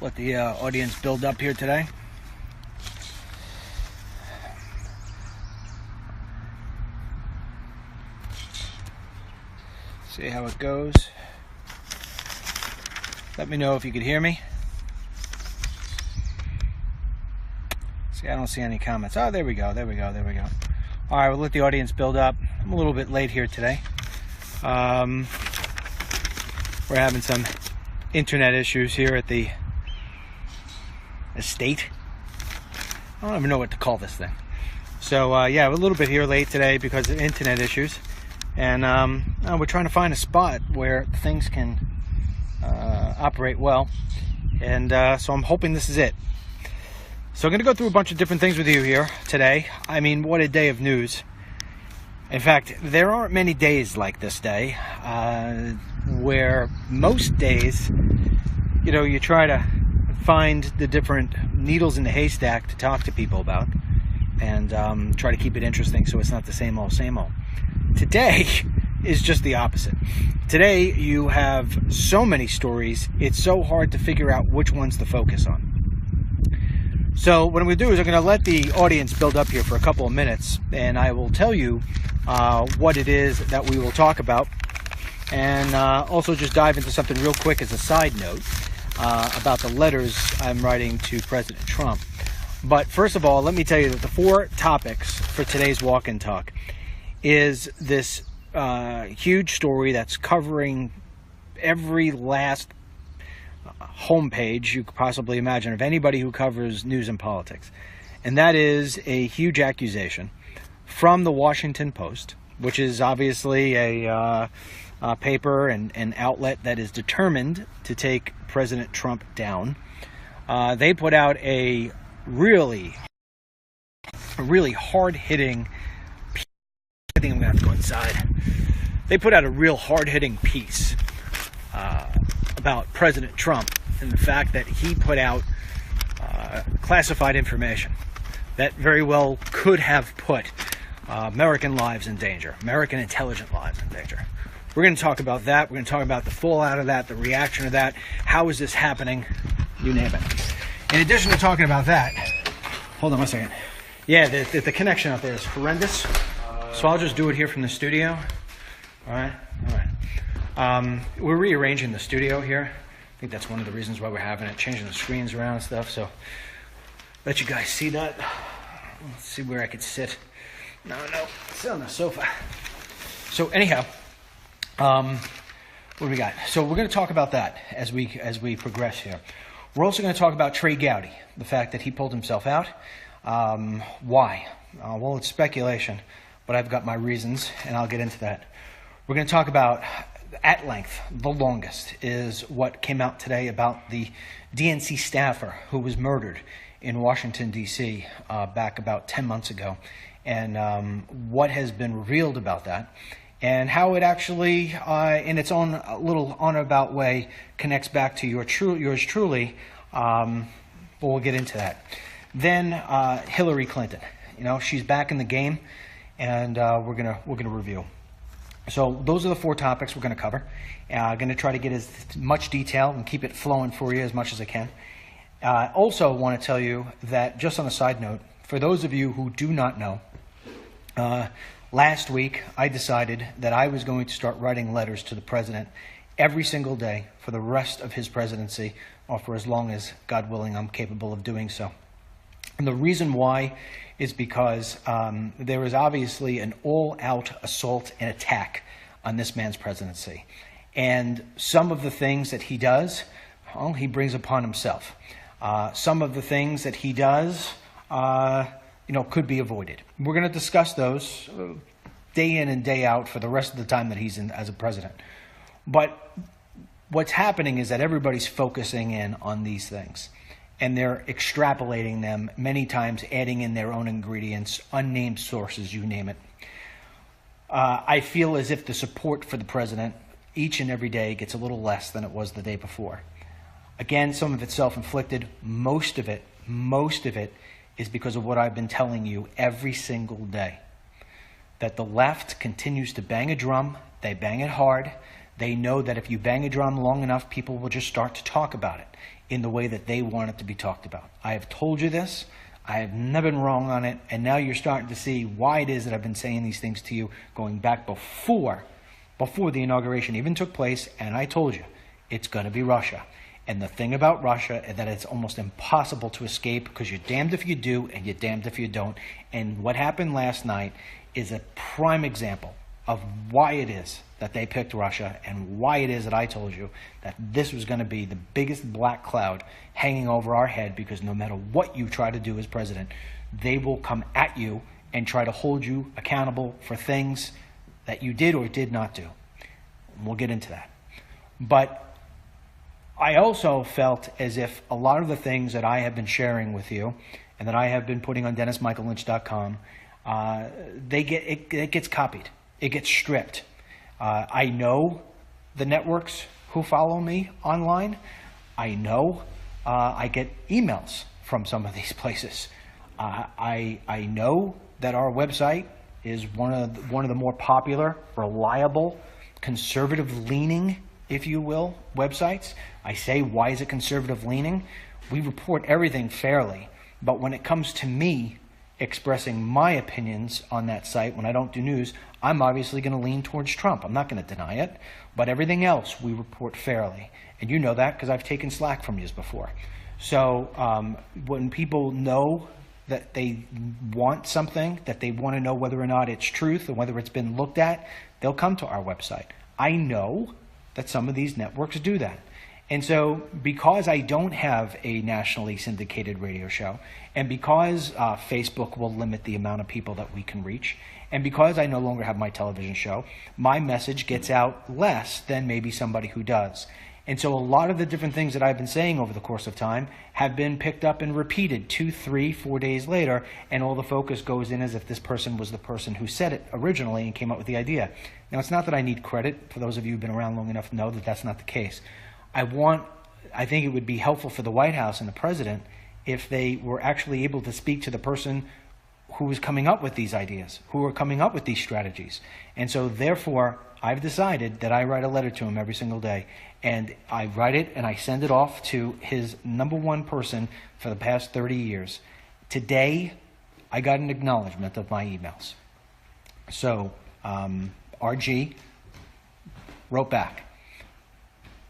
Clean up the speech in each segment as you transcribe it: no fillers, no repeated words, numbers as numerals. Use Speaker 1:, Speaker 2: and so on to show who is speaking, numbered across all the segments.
Speaker 1: Let the audience build up here today. See how it goes. Let me know if you could hear me. See, I don't see any comments. Oh, there we go. All right, we'll let the audience build up. I'm a little bit late here today. We're having some internet issues here at the estate. I don't even know what to call this thing. So yeah, we're a little bit here late today because of internet issues, and we're trying to find a spot where things can operate well, and so I'm hoping this is it. So I'm going to go through a bunch of different things with you here today. I mean, what a day of news. In fact, there aren't many days like this day, where most days, you know, you try to find the different needles in the haystack to talk to people about, and try to keep it interesting so it's not the same old, same old. Today is just the opposite. Today you have so many stories, it's so hard to figure out which ones to focus on. So what I'm going to do is I'm going to let the audience build up here for a couple of minutes, and I will tell you what it is that we will talk about, and also just dive into something real quick as a side note about the letters I'm writing to President Trump. But first of all, let me tell you that the 4 topics for today's Walk and Talk is this huge story that's covering every last homepage you could possibly imagine of anybody who covers news and politics. And that is a huge accusation from the Washington Post, which is obviously a paper and an outlet that is determined to take President Trump down. They put out a really hard-hitting piece. I think I'm going to have to go inside. They put out a real hard-hitting piece about President Trump and the fact that he put out classified information that very well could have put American lives in danger, American intelligent lives in danger. We're going to talk about that. We're going to talk about the fallout of that, the reaction to that. How is this happening? You name it. In addition to talking about that, hold on one second. Yeah, the connection out there is horrendous. So I'll just do it here from the studio. All right. We're rearranging the studio here. I think that's one of the reasons why we're having it, changing the screens around and stuff. So let you guys see that. Let's see where I could sit. No, sit on the sofa. So anyhow, what do we got? So we're going to talk about that as we progress here. We're also going to talk about Trey Gowdy, the fact that he pulled himself out. Why? Well, it's speculation, but I've got my reasons, and I'll get into that. We're going to talk about, at length, the longest, is what came out today about the DNC staffer who was murdered in Washington, D.C. Back about 10 months ago, and what has been revealed about that, and how it actually, in its own little on-about way, connects back to yours truly, but we'll get into that. Then Hillary Clinton, you know, she's back in the game, and we're gonna review. So those are the 4 topics we're going to cover. I'm going to try to get as much detail and keep it flowing for you as much as I can. Also want to tell you that, just on a side note, for those of you who do not know, last week I decided that I was going to start writing letters to the president every single day for the rest of his presidency, or for as long as, God willing, I'm capable of doing so. And the reason why is because there is obviously an all-out assault and attack on this man's presidency. And some of the things that he does, well, he brings upon himself. Some of the things that he does, could be avoided. We're going to discuss those day in and day out for the rest of the time that he's in as a president. But what's happening is that everybody's focusing in on these things, and they're extrapolating them, many times adding in their own ingredients, unnamed sources, you name it. I feel as if the support for the president each and every day gets a little less than it was the day before. Again, some of it's self-inflicted. Most of it is because of what I've been telling you every single day. that the left continues to bang a drum. They bang it hard. They know that if you bang a drum long enough, people will just start to talk about it in the way that they want it to be talked about. I have told you this. I have never been wrong on it. And now you're starting to see why it is that I've been saying these things to you going back before the inauguration even took place. And I told you, it's going to be Russia. And the thing about Russia is that it's almost impossible to escape, because you're damned if you do and you're damned if you don't. And what happened last night is a prime example of why it is that they picked Russia, and why it is that I told you that this was going to be the biggest black cloud hanging over our head, because no matter what you try to do as president, they will come at you and try to hold you accountable for things that you did or did not do. We'll get into that. But I also felt as if a lot of the things that I have been sharing with you and that I have been putting on DennisMichaelLynch.com, it gets copied. It gets stripped. I know the networks who follow me online. I know I get emails from some of these places. I know that our website is one of the more popular, reliable, conservative-leaning, if you will, websites. I say, why is it conservative-leaning? We report everything fairly, but when it comes to me expressing my opinions on that site, when I don't do news, I'm obviously going to lean towards Trump. I'm not going to deny it, but everything else we report fairly. And you know that because I've taken slack from you before. So when people know that they want something, that they want to know whether or not it's truth or whether it's been looked at, they'll come to our website. I know that some of these networks do that. And so because I don't have a nationally syndicated radio show, and because Facebook will limit the amount of people that we can reach, and because I no longer have my television show, my message gets out less than maybe somebody who does. And so a lot of the different things that I've been saying over the course of time have been picked up and repeated 2, 3, 4 days later, and all the focus goes in as if this person was the person who said it originally and came up with the idea. Now, it's not that I need credit. For those of you who've been around long enough to know that that's not the case. I think it would be helpful for the White House and the president if they were actually able to speak to the person who was coming up with these ideas, who were coming up with these strategies. And so therefore, I've decided that I write a letter to him every single day. And I write it and I send it off to his #1 person for the past 30 years. Today, I got an acknowledgement of my emails. So RG wrote back.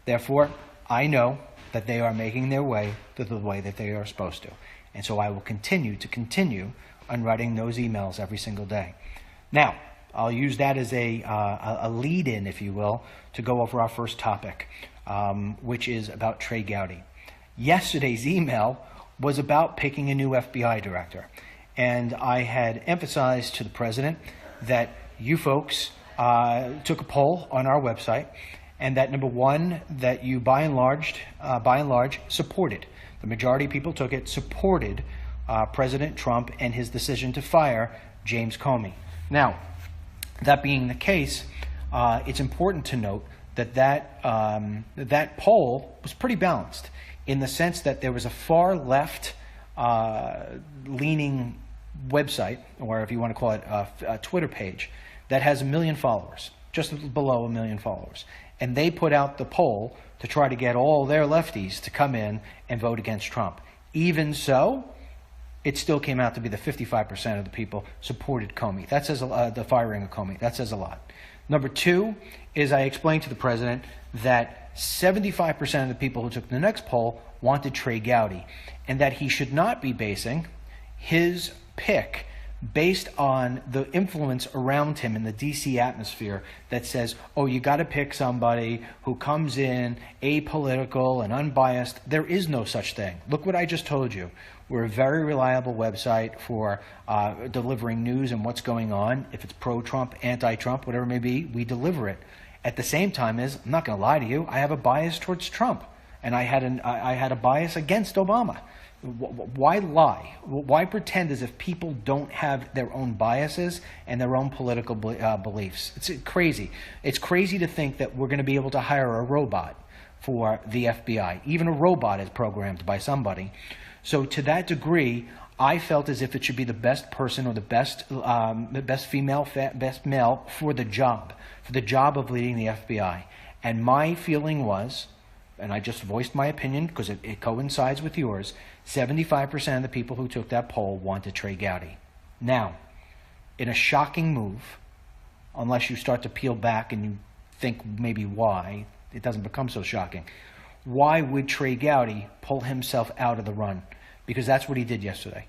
Speaker 1: Therefore, I know that they are making their way to the way that they are supposed to. And so I will continue on writing those emails every single day. Now, I'll use that as a lead-in, if you will, to go over our first topic, which is about Trey Gowdy. Yesterday's email was about picking a new FBI director. And I had emphasized to the president that you folks took a poll on our website, and that #1, that you by and large supported. The majority of people took it, supported President Trump and his decision to fire James Comey. Now, that being the case, it's important to note that poll was pretty balanced in the sense that there was a far left leaning website, or if you want to call it a Twitter page, that has 1 million followers, just below 1 million followers. And they put out the poll to try to get all their lefties to come in and vote against Trump. Even so, it still came out to be the 55% of the people supported Comey. That says the firing of Comey. That says a lot. #2 is I explained to the president that 75% of the people who took the next poll wanted Trey Gowdy, and that he should not be basing his pick based on the influence around him in the DC atmosphere that says, oh, you got to pick somebody who comes in apolitical and unbiased. There is no such thing. Look what I just told you. We're a very reliable website for delivering news and what's going on. If it's pro-Trump, anti-Trump, whatever it may be, we deliver it. At the same time, I'm not going to lie to you, I have a bias towards Trump, and I had a bias against Obama. Why lie? Why pretend as if people don't have their own biases and their own political beliefs? It's crazy. It's crazy to think that we're going to be able to hire a robot for the FBI. Even a robot is programmed by somebody. So to that degree, I felt as if it should be the best person or the best female, best male for the job of leading the FBI. And my feeling was, and I just voiced my opinion because it coincides with yours, 75% of the people who took that poll wanted Trey Gowdy. Now, in a shocking move, unless you start to peel back and you think maybe why, it doesn't become so shocking. Why would Trey Gowdy pull himself out of the run? Because that's what he did yesterday.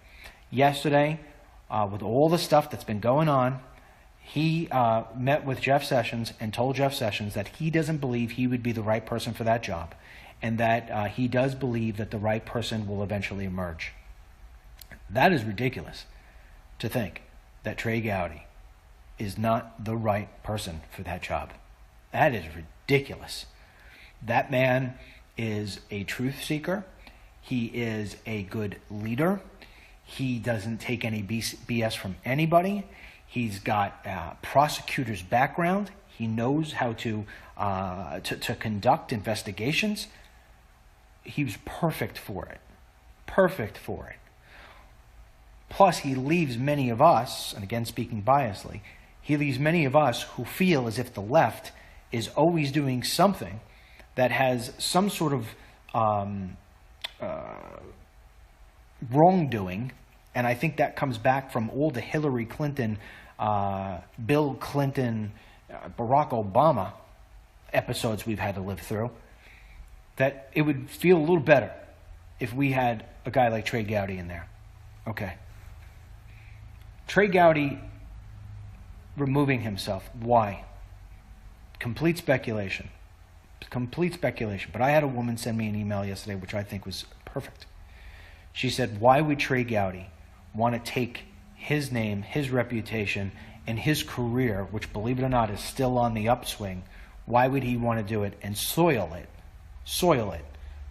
Speaker 1: Yesterday, with all the stuff that's been going on, he met with Jeff Sessions and told Jeff Sessions that he doesn't believe he would be the right person for that job, and that he does believe that the right person will eventually emerge. That is ridiculous to think that Trey Gowdy is not the right person for that job. That is ridiculous. That man is a truth seeker. He is a good leader. He doesn't take any BS from anybody. He's got a prosecutor's background. He knows how to conduct investigations. He was perfect for it. Perfect for it. Plus, he leaves many of us, and again speaking biasly, he leaves many of us who feel as if the left is always doing something that has some sort of wrongdoing, and I think that comes back from all the Hillary Clinton, Bill Clinton, Barack Obama episodes we've had to live through, that it would feel a little better if we had a guy like Trey Gowdy in there. Okay. Trey Gowdy removing himself. Why? Complete speculation. Complete speculation. But I had a woman send me an email yesterday, which I think was perfect. She said, why would Trey Gowdy want to take his name, his reputation, and his career, which, believe it or not, is still on the upswing, why would he want to do it and soil it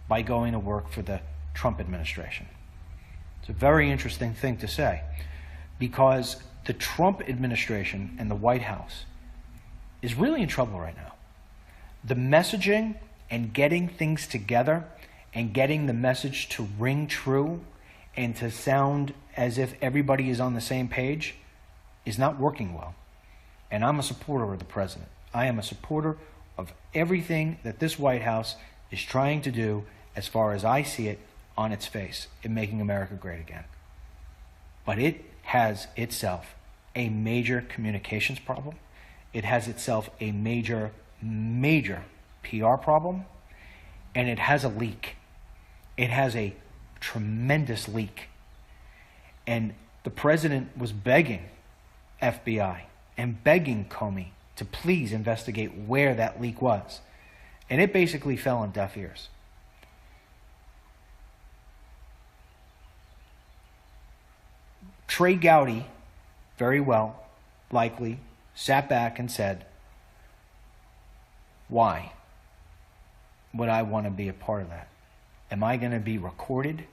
Speaker 1: by going to work for the Trump administration? It's a very interesting thing to say, because the Trump administration and the White House is really in trouble right now. The messaging and getting things together and getting the message to ring true and to sound as if everybody is on the same page is not working well. And I'm a supporter of the president. I am a supporter of everything that this White House is trying to do, as far as I see it, on its face in making America great again. But it has itself a major communications problem. It has itself a major PR problem, and it has a leak. It has a tremendous leak. And the president was begging FBI and begging Comey to please investigate where that leak was. And it basically fell on deaf ears. Trey Gowdy, very well, likely, sat back and said, why would I want to be a part of that? Am I going to be recorded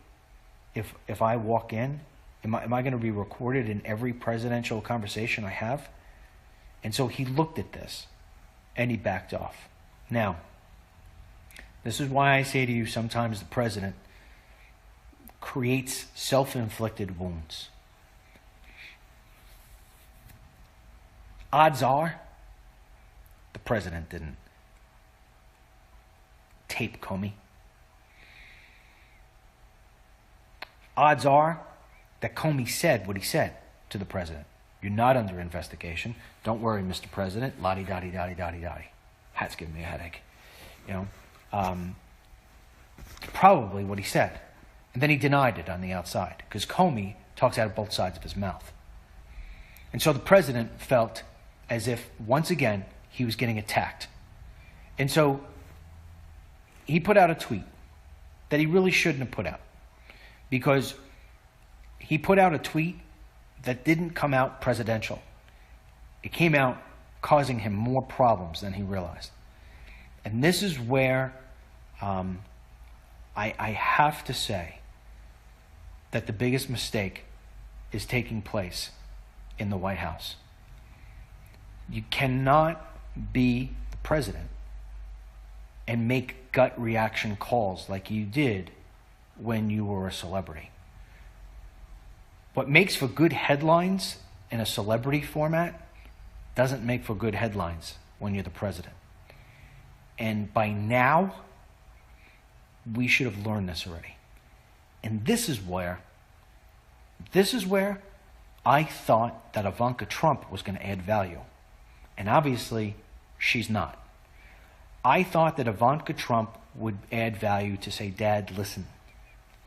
Speaker 1: if I walk in? Am I going to be recorded in every presidential conversation I have? And so he looked at this and he backed off. Now, this is why I say to you, sometimes the president creates self-inflicted wounds. Odds are the president didn't tape Comey. Odds are that Comey said what he said to the president. You're not under investigation. Don't worry, Mr. President. La-di-da-di-da-di-da-di-da-di. That's giving me a headache. You know, probably what he said. And then he denied it on the outside, because Comey talks out of both sides of his mouth. And so the president felt as if, once again, he was getting attacked. And so he put out a tweet that he really shouldn't have put out, because he put out a tweet that didn't come out presidential. It came out causing him more problems than he realized. And this is where I have to say that the biggest mistake is taking place in the White House. You cannot be the president and make gut reaction calls like you did when you were a celebrity. What makes for good headlines in a celebrity format doesn't make for good headlines when you're the president. And by now, we should have learned this already. And this is where I thought that Ivanka Trump was going to add value. And obviously, she's not. I thought that Ivanka Trump would add value to say, Dad, listen,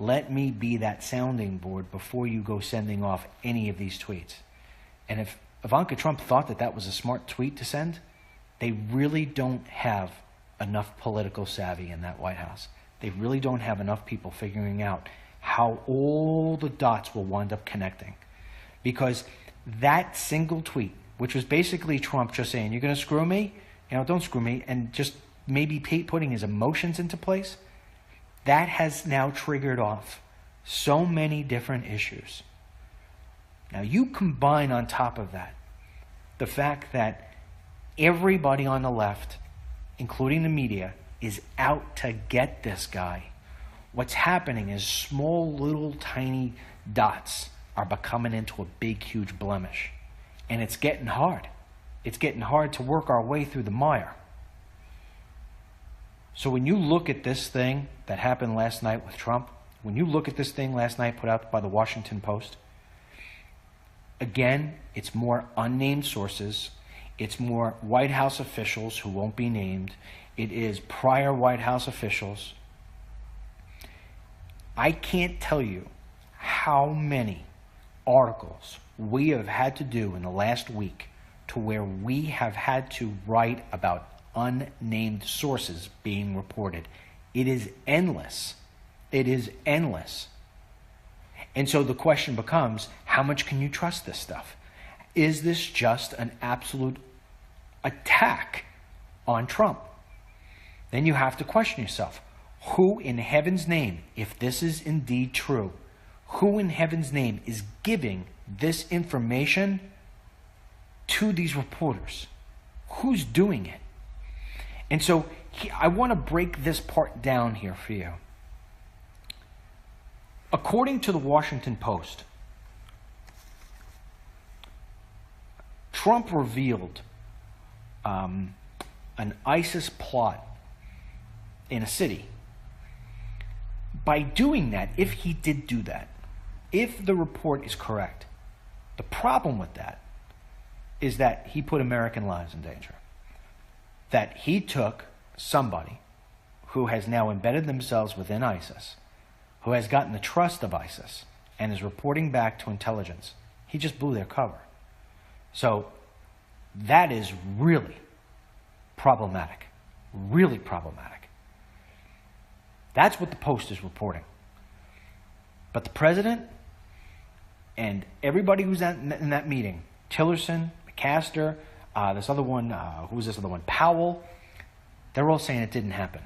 Speaker 1: let me be that sounding board before you go sending off any of these tweets. And if Ivanka Trump thought that that was a smart tweet to send, they really don't have enough political savvy in that White House. They really don't have enough people figuring out how all the dots will wind up connecting. Because that single tweet, which was basically Trump just saying, you're going to screw me? Don't screw me, and just maybe putting his emotions into place, that has now triggered off so many different issues. Now you combine on top of that the fact that everybody on the left, including the media, is out to get this guy. What's happening is small, little, tiny dots are becoming into a big, huge blemish. And it's getting hard. It's getting hard to work our way through the mire. So when you look at this thing that happened last night with Trump, when you look at this thing last night put out by the Washington Post, again, it's more unnamed sources. It's more White House officials who won't be named. It is prior White House officials. I can't tell you how many articles we have had to do in the last week to where we have had to write about unnamed sources being reported. It is endless. It is endless. And so the question becomes, how much can you trust this stuff? Is this just an absolute attack on Trump? Then you have to question yourself, who in heaven's name, if this is indeed true, who in heaven's name is giving this information to these reporters? Who's doing it? And so I want to break this part down here for you. According to the Washington Post, Trump revealed an ISIS plot in a city. By doing that, if he did do that, if the report is correct, the problem with that is that he put American lives in danger. That he took somebody who has now embedded themselves within ISIS, who has gotten the trust of ISIS, and is reporting back to intelligence. He just blew their cover. So that is really problematic. Really problematic. That's what the Post is reporting. But the president and everybody who's in that meeting, Tillerson, McCaster, this other one, who's this other one? Powell, they're all saying it didn't happen.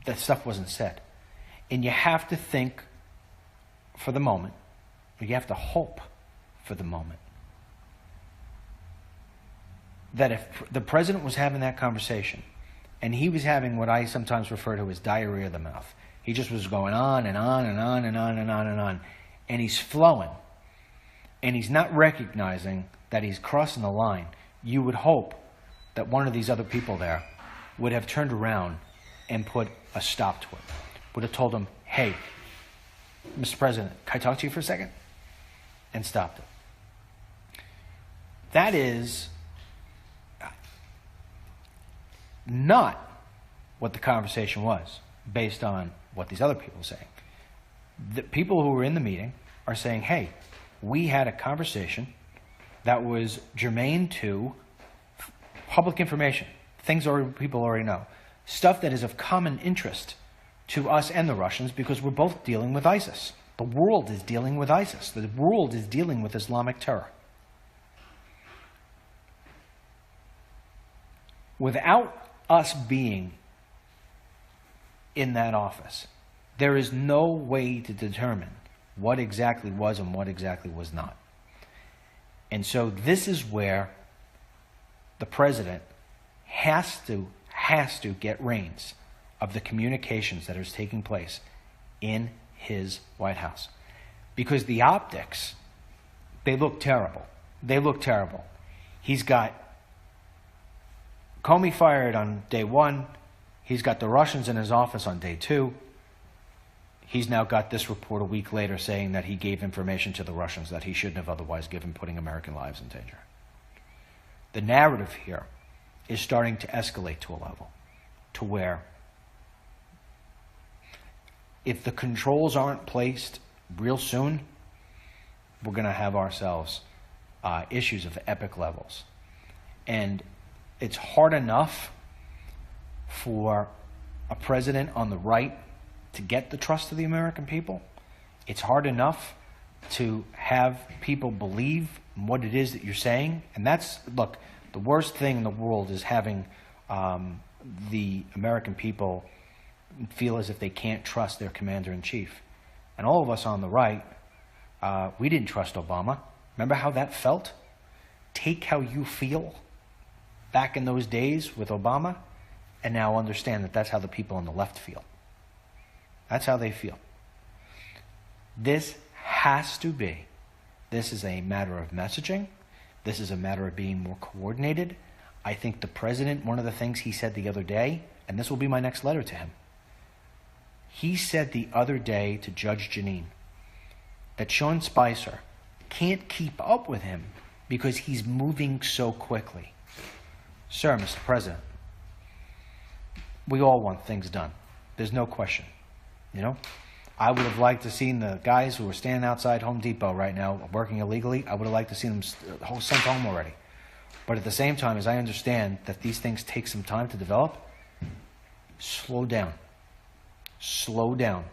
Speaker 1: That stuff wasn't said. And you have to think for the moment, or you have to hope for the moment, that if the president was having that conversation, and he was having what I sometimes refer to as diarrhea of the mouth, he just was going on and on and on and on and on and on, and he's flowing, and he's not recognizing that he's crossing the line, you would hope that one of these other people there would have turned around and put a stop to it. Would have told him, hey, Mr. President, can I talk to you for a second? And stopped it. That is not what the conversation was, based on what these other people are saying. The people who were in the meeting are saying, hey, we had a conversation that was germane to public information, things people already know, stuff that is of common interest to us and the Russians because we're both dealing with ISIS. The world is dealing with ISIS. The world is dealing with Islamic terror. Without us being in that office, there is no way to determine what exactly was and what exactly was not. And so this is where the president has to get reins of the communications that is taking place in his White House. Because the optics They look terrible. They look terrible. He's got Comey fired on day 1. He's got the Russians in his office on day 2. He's now got this report a week later saying that he gave information to the Russians that he shouldn't have otherwise given, putting American lives in danger. The narrative here is starting to escalate to a level to where if the controls aren't placed real soon, we're going to have ourselves issues of epic levels. And it's hard enough for a president on the right to get the trust of the American people. It's hard enough to have people believe what it is that you're saying. And that's, look, the worst thing in the world is having the American people feel as if they can't trust their commander-in-chief. And all of us on the right, we didn't trust Obama. Remember how that felt? Take how you feel back in those days with Obama, and now understand that that's how the people on the left feel. That's how they feel. This has to be. This is a matter of messaging. This is a matter of being more coordinated. I think the president, one of the things he said the other day, and this will be my next letter to him, he said the other day to Judge Jeanine that Sean Spicer can't keep up with him because he's moving so quickly. Sir, Mr. President, we all want things done. There's no question. You know, I would have liked to seen the guys who are standing outside Home Depot right now working illegally. I would have liked to see them sent home already. But at the same time, as I understand that these things take some time to develop, slow down. Slow down.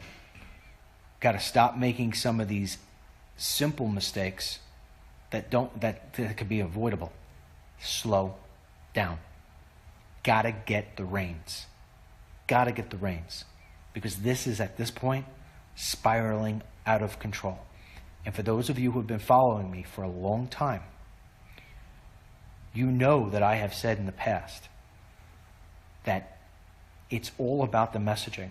Speaker 1: Got to stop making some of these simple mistakes that could be avoidable. Slow down. Got to get the reins. Got to get the reins. Because this is, at this point, spiraling out of control. And for those of you who have been following me for a long time, you know that I have said in the past that it's all about the messaging.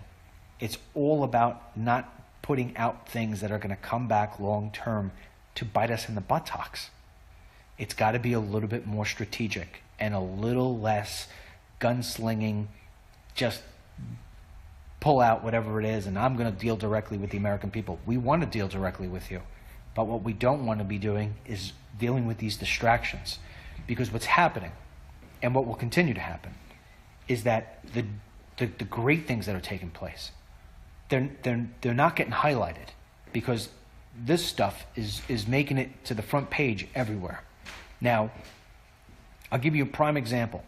Speaker 1: It's all about not putting out things that are going to come back long term to bite us in the buttocks. It's got to be a little bit more strategic and a little less gunslinging, just pull out whatever it is and I'm going to deal directly with the American people. We want to deal directly with you. But what we don't want to be doing is dealing with these distractions. Because what's happening, and what will continue to happen, is that the great things that are taking place, they're not getting highlighted because this stuff is making it to the front page everywhere. Now, I'll give you a prime example.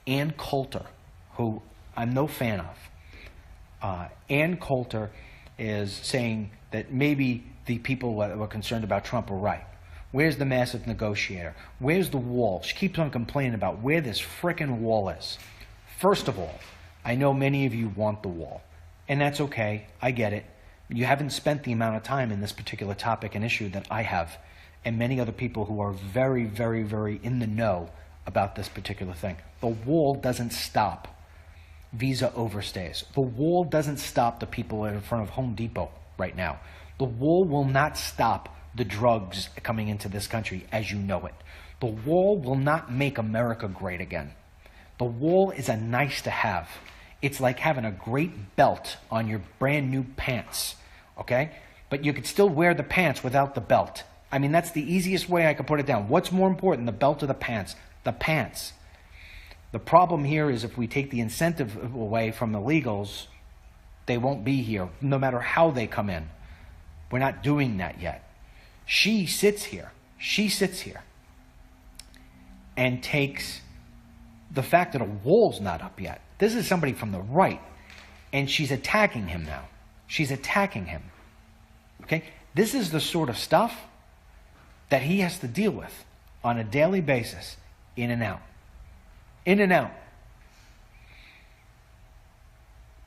Speaker 1: Ann Coulter, who I'm no fan of. Ann Coulter is saying that maybe the people that were concerned about Trump were right. Where's the massive negotiator? Where's the wall? She keeps on complaining about where this frickin' wall is. First of all, I know many of you want the wall, and that's okay. I get it. You haven't spent the amount of time in this particular topic and issue that I have, and many other people who are very, very, very in the know about this particular thing. The wall doesn't stop visa overstays. The wall doesn't stop the people in front of Home Depot right now. The wall will not stop the drugs coming into this country as you know it. The wall will not make America great again. The wall is a nice to have. It's like having a great belt on your brand new pants, okay? But you could still wear the pants without the belt. I mean, that's the easiest way I could put it down. What's more important, the belt or the pants? The pants. The problem here is if we take the incentive away from the legals, they won't be here, no matter how they come in. We're not doing that yet. She sits here and takes the fact that a wall's not up yet. This is somebody from the right, and she's attacking him now. She's attacking him. Okay? This is the sort of stuff that he has to deal with on a daily basis, in and out. In and out.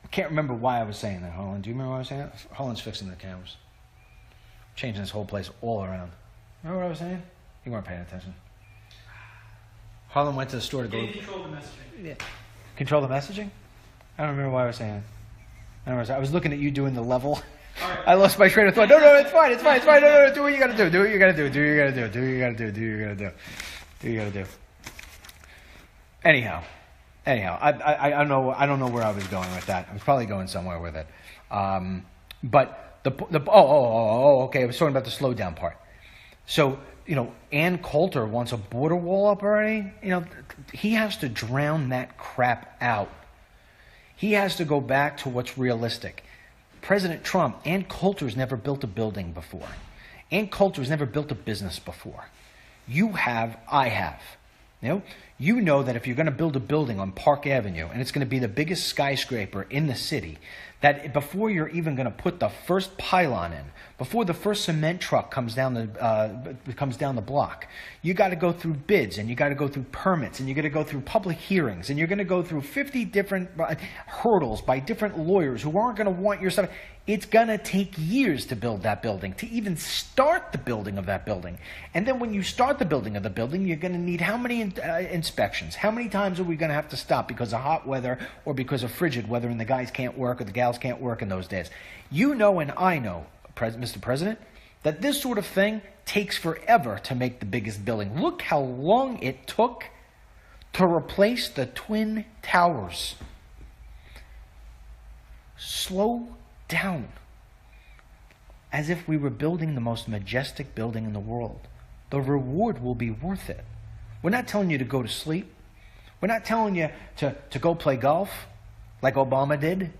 Speaker 1: I can't remember why I was saying that, Harlan. Do you remember why I was saying that? Harlan's fixing the cameras. Changing this whole place all around. Remember what I was saying? You weren't paying attention. Harlan went to the store to go...
Speaker 2: Control the messaging.
Speaker 1: Yeah. Control the messaging? I don't remember why I was saying that. I was looking at you doing the level I lost my train of thought. No, it's fine. No, do what you gotta do. Do what you gotta do. Anyhow, I don't know where I was going with that. I was probably going somewhere with it. But okay. I was talking about the slowdown part. So, Ann Coulter wants a border wall up already. He has to drown that crap out. He has to go back to what's realistic. President Trump, Ann Coulter's never built a building before. Ann Coulter's never built a business before. You have, I have. You know that if you're going to build a building on Park Avenue, and it's going to be the biggest skyscraper in the city, that before you're even going to put the first pylon in, before the first cement truck comes down the block, you got to go through bids, and you got to go through permits, and you got to go through public hearings, and you're going to go through 50 different hurdles by different lawyers who aren't going to want your stuff. It's going to take years to build that building, to even start the building of that building. And then when you start the building of the building, you're going to need how many inspections? How many times are we going to have to stop because of hot weather or because of frigid weather and the guys can't work or the gals can't work in those days? You know and I know, Mr. President, that this sort of thing takes forever to make the biggest building. Look how long it took to replace the Twin Towers. Slow down. As if we were building the most majestic building in the world. The reward will be worth it. We're not telling you to go to sleep. We're not telling you to go play golf like Obama did.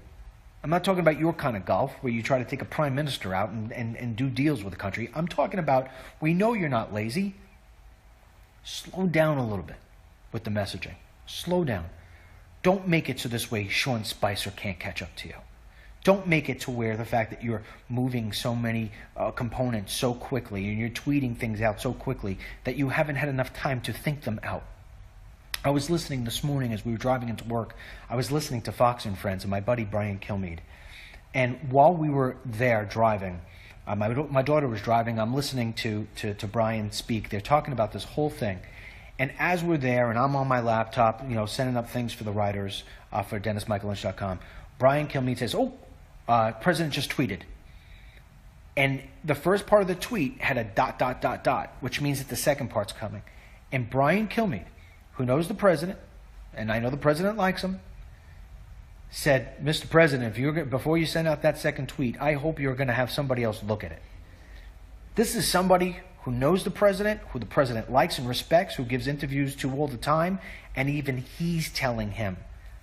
Speaker 1: I'm not talking about your kind of golf where you try to take a prime minister out and do deals with the country. I'm talking about, we know you're not lazy. Slow down a little bit with the messaging. Slow down. Don't make it so this way Sean Spicer can't catch up to you. Don't make it to where the fact that you're moving so many components so quickly and you're tweeting things out so quickly that you haven't had enough time to think them out. I was listening this morning as we were driving into work. I was listening to Fox and Friends and my buddy Brian Kilmeade. And while we were there driving, my daughter was driving. I'm listening to Brian speak. They're talking about this whole thing. And as we're there and I'm on my laptop, sending up things for the writers for DennisMichaelLynch.com, Brian Kilmeade says, President just tweeted. And the first part of the tweet had a ... which means that the second part's coming. And Brian Kilmeade, who knows the president, and I know the president likes him, said, Mr. President, before you send out that second tweet, I hope you're going to have somebody else look at it. This is somebody who knows the president, who the president likes and respects, who gives interviews to all the time, and even he's telling him,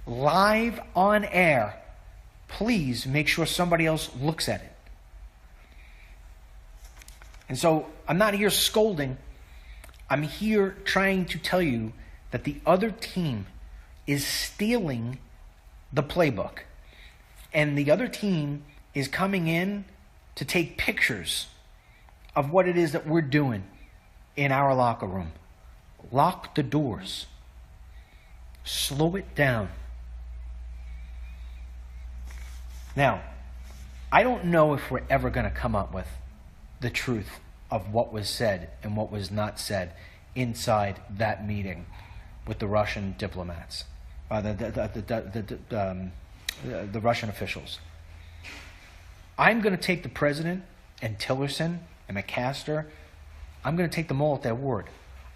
Speaker 1: live on air, please make sure somebody else looks at it. And so I'm not here scolding. I'm here trying to tell you that the other team is stealing the playbook. And the other team is coming in to take pictures of what it is that we're doing in our locker room. Lock the doors. Slow it down. Now, I don't know if we're ever going to come up with the truth of what was said and what was not said inside that meeting with the Russian diplomats, the Russian officials. I'm going to take the president and Tillerson and McMaster, I'm going to take them all at their word.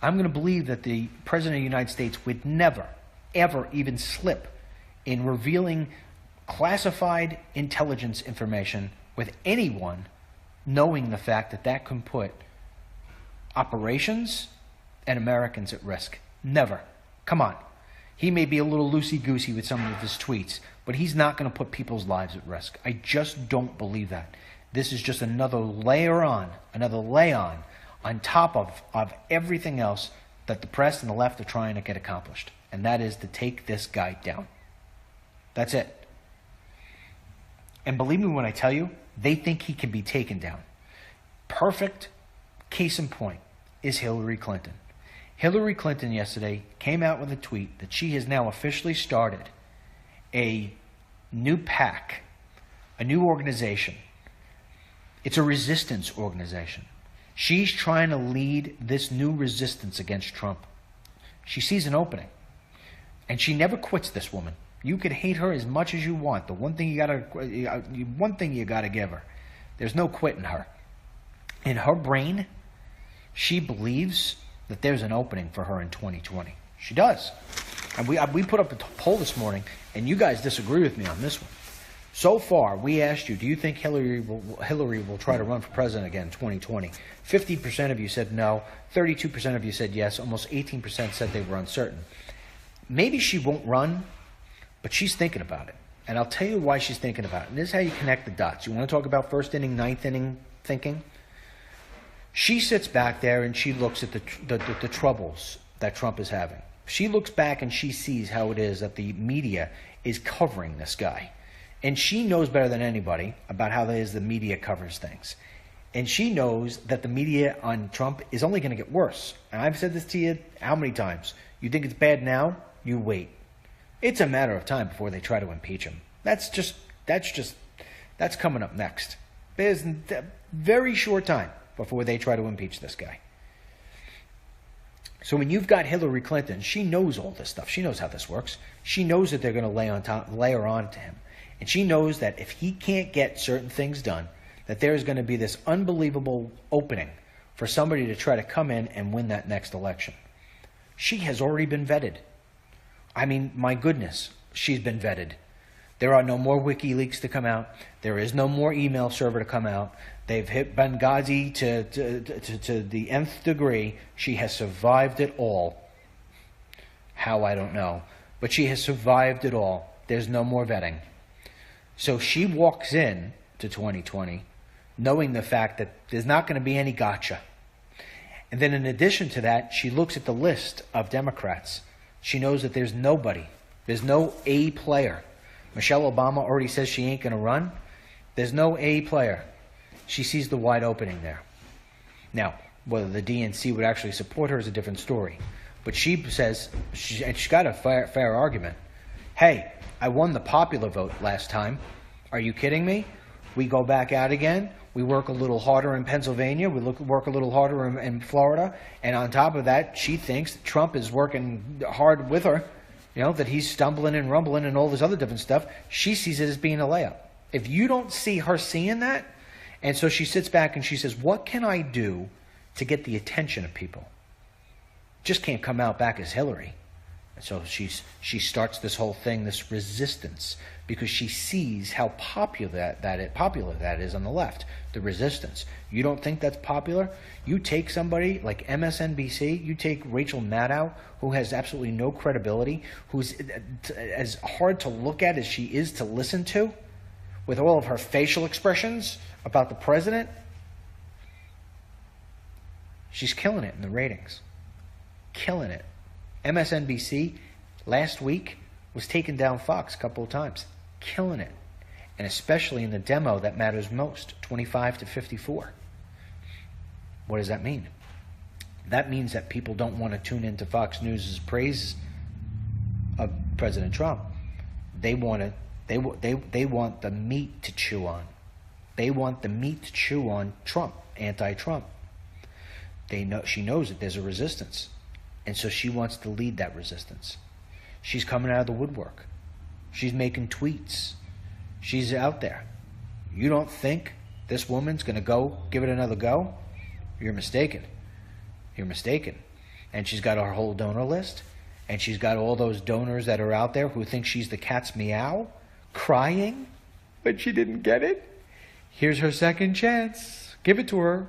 Speaker 1: I'm going to believe that the president of the United States would never, ever even slip in revealing classified intelligence information with anyone, knowing the fact that that can put operations and Americans at risk. Never. Come on. He may be a little loosey-goosey with some of his tweets, but he's not going to put people's lives at risk. I just don't believe that. This is just another layer on, another lay-on top of everything else that the press and the left are trying to get accomplished. And that is to take this guy down. That's it. And believe me when I tell you, they think he can be taken down. Perfect case in point is Hillary Clinton. Hillary Clinton yesterday came out with a tweet that she has now officially started a new PAC, a new organization. It's a resistance organization. She's trying to lead this new resistance against Trump. She sees an opening. And she never quits, this woman. You could hate her as much as you want. The one thing you gotta give her,
Speaker 2: There's no quitting her. In her brain, she believes that there's an opening for her in 2020. She does. And we put up a poll this morning, and you guys disagree with me on this one. So far, we asked you, do you think Hillary will try to run for president again in 2020? 50% of you said no. 32% of you said yes. Almost 18% said they were uncertain. Maybe she won't run, but she's thinking about it. And I'll tell you why she's thinking about it. And this is how you connect the dots. You want to talk about first inning, ninth inning thinking? She sits back there and she looks at the troubles that Trump is having. She looks back and she sees how it is that the media is covering this guy. And she knows better than anybody about how it is the media covers things. And she knows that the media on Trump is only going to get worse. And I've said this to you how many times? You think it's bad now? You wait. It's a matter of time before they try to impeach him. That's coming up next. There's a very short time before they try to impeach this guy. So when you've got Hillary Clinton, she knows all this stuff. She knows how this works. She knows that they're going to layer on to him. And she knows that if he can't get certain things done, that there is going to be this unbelievable opening for somebody to try to come in and win that next election. She has already been vetted. I mean, my goodness, she's been vetted. There are no more WikiLeaks to come out. There is no more email server to come out. They've hit Benghazi to the nth degree. She has survived it all. How, I don't know. But she has survived it all. There's no more vetting. So she walks in to 2020 knowing the fact that there's not going to be any gotcha. And then in addition to that, she looks at the list of Democrats. She knows that there's nobody. There's no A player. Michelle Obama already says she ain't going to run. There's no A player. She sees the wide opening there. Now, whether the DNC would actually support her is a different story. But she says, and she's got a fair argument. Hey, I won the popular vote last time. Are you kidding me? We go back out again. We work a little harder in Pennsylvania. We work a little harder in Florida. And on top of that, she thinks that Trump is working hard with her. You know, that he's stumbling and rumbling and all this other different stuff. She sees it as being a layup. If you don't see her seeing that, and so she sits back and she says, what can I do to get the attention of people? Just can't come out back as Hillary. And so she starts this whole thing, this resistance, because she sees how popular that is on the left, the resistance. You don't think that's popular? You take somebody like MSNBC, you take Rachel Maddow, who has absolutely no credibility, who's as hard to look at as she is to listen to, with all of her facial expressions about the president. She's killing it in the ratings. Killing it. MSNBC last week was taking down Fox a couple of times. Killing it. And especially in the demo that matters most, 25 to 54. What does that mean? That means that people don't want to tune into Fox News' praise of President Trump. They want the meat to chew on. They want the meat to chew on Trump, anti-Trump. She knows that there's a resistance. And so she wants to lead that resistance. She's coming out of the woodwork. She's making tweets. She's out there. You don't think this woman's going to go give it another go? You're mistaken. You're mistaken. And she's got her whole donor list. And she's got all those donors that are out there who think she's the cat's meow, crying, but she didn't get it. Here's her second chance. Give it to her.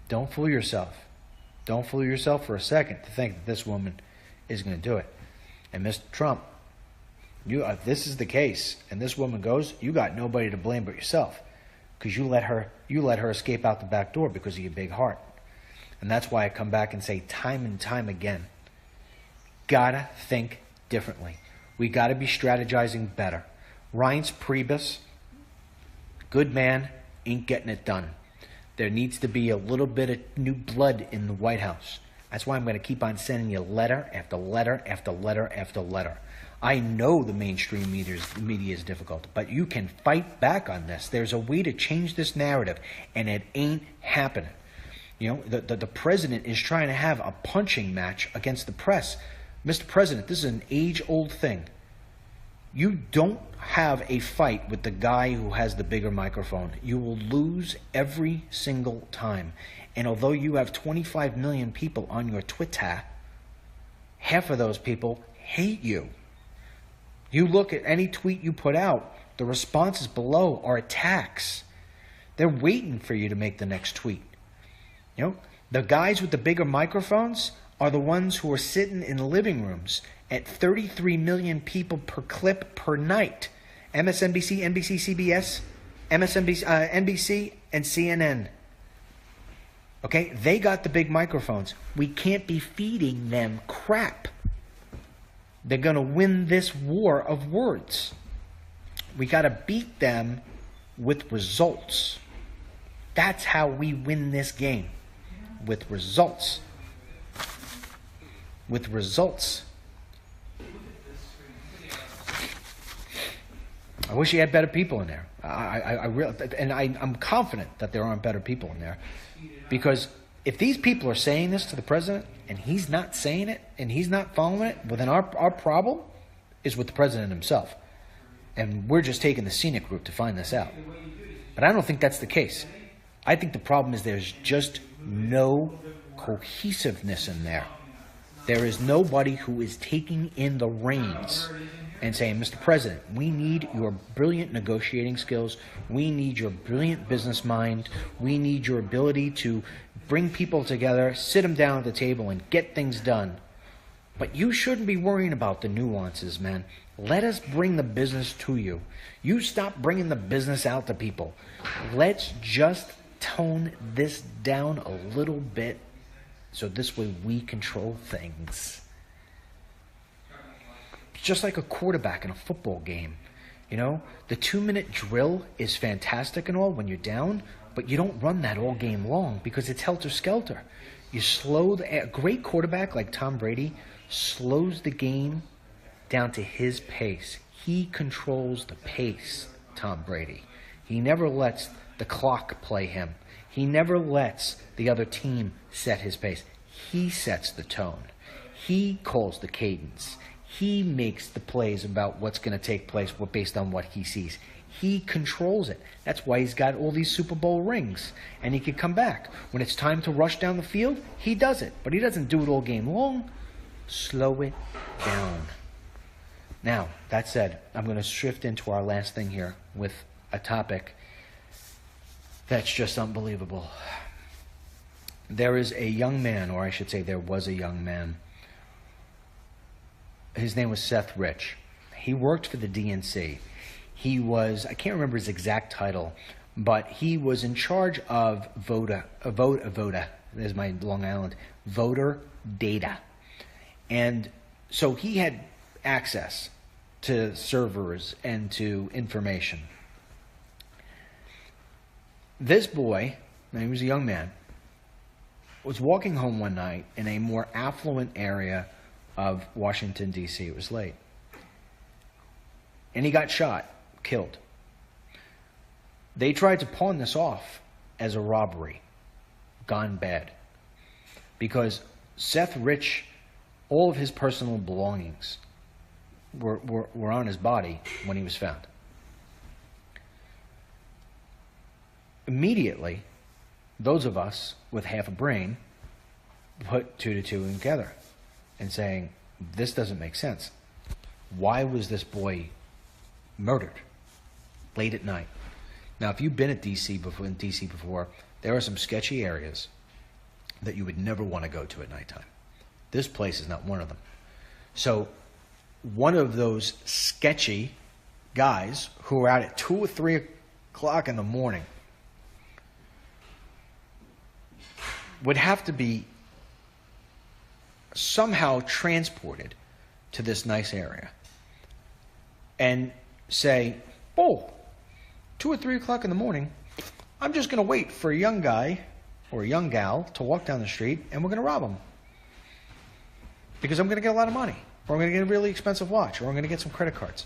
Speaker 2: Don't fool yourself. Don't fool yourself for a second to think that this woman is going to do it. And Mr. Trump, if this is the case and this woman goes, you got nobody to blame but yourself, because you let her escape out the back door because of your big heart. And that's why I come back and say time and time again, gotta think differently. We gotta be strategizing better. Reince Priebus, good man, ain't getting it done. There needs to be a little bit of new blood in the White House. That's why I'm going to keep on sending you letter after letter after letter after letter. I know the mainstream media is difficult, but you can fight back on this. There's a way to change this narrative, and it ain't happening. You know, the president is trying to have a punching match against the press. Mr. President, this is an age-old thing. You don't have a fight with the guy who has the bigger microphone, you will lose every single time. And although you have 25 million people on your Twitter, half of those people hate you. You look at any tweet you put out, the responses below are attacks. They're waiting for you to make the next tweet. You know, the guys with the bigger microphones are the ones who are sitting in living rooms at 33 million people per clip per night. MSNBC, NBC, CBS, MSNBC, NBC, and CNN. Okay, they got the big microphones. We can't be feeding them crap. They're going to win this war of words. We got to beat them with results. That's how we win this game. With results. With results. I wish he had better people in there. I'm confident that there aren't better people in there. Because if these people are saying this to the president and he's not saying it and he's not following it, well then our problem is with the president himself. And we're just taking the scenic route to find this out. But I don't think that's the case. I think the problem is there's just no cohesiveness in there. There is nobody who is taking in the reins and saying, Mr. President, we need your brilliant negotiating skills. We need your brilliant business mind. We need your ability to bring people together, sit them down at the table, and get things done. But you shouldn't be worrying about the nuances, man. Let us bring the business to you. You stop bringing the business out to people. Let's just tone this down a little bit so this way we control things. Just like a quarterback in a football game. You know, the 2-minute drill is fantastic and all when you're down, but you don't run that all game long because it's helter-skelter. You slow a great quarterback like Tom Brady slows the game down to his pace. He controls the pace, Tom Brady. He never lets the clock play him. He never lets the other team set his pace. He sets the tone. He calls the cadence. He makes the plays about what's going to take place based on what he sees. He controls it. That's why he's got all these Super Bowl rings. And he can come back. When it's time to rush down the field, he does it. But he doesn't do it all game long. Slow it down. Now, that said, I'm going to shift into our last thing here with a topic that's just unbelievable. There is a young man, or I should say there was a young man. His name was Seth Rich. He worked for the DNC. He was, I can't remember his exact title, but he was in charge of voter, there's my Long Island, voter data. And so he had access to servers and to information. This boy, and he was a young man, was walking home one night in a more affluent area of Washington, D.C. It was late. And he got shot, killed. They tried to pawn this off as a robbery, gone bad. Because Seth Rich, all of his personal belongings were on his body when he was found. Immediately, those of us with half a brain put 2 to 2 together and saying, this doesn't make sense. Why was this boy murdered late at night? Now, if you've been in DC before, there are some sketchy areas that you would never want to go to at nighttime. This place is not one of them. So, one of those sketchy guys who were out at 2 or 3 o'clock in the morning would have to be somehow transported to this nice area and say, oh, 2 or 3 o'clock in the morning, I'm just going to wait for a young guy or a young gal to walk down the street and we're going to rob him. Because I'm going to get a lot of money, or I'm going to get a really expensive watch, or I'm going to get some credit cards.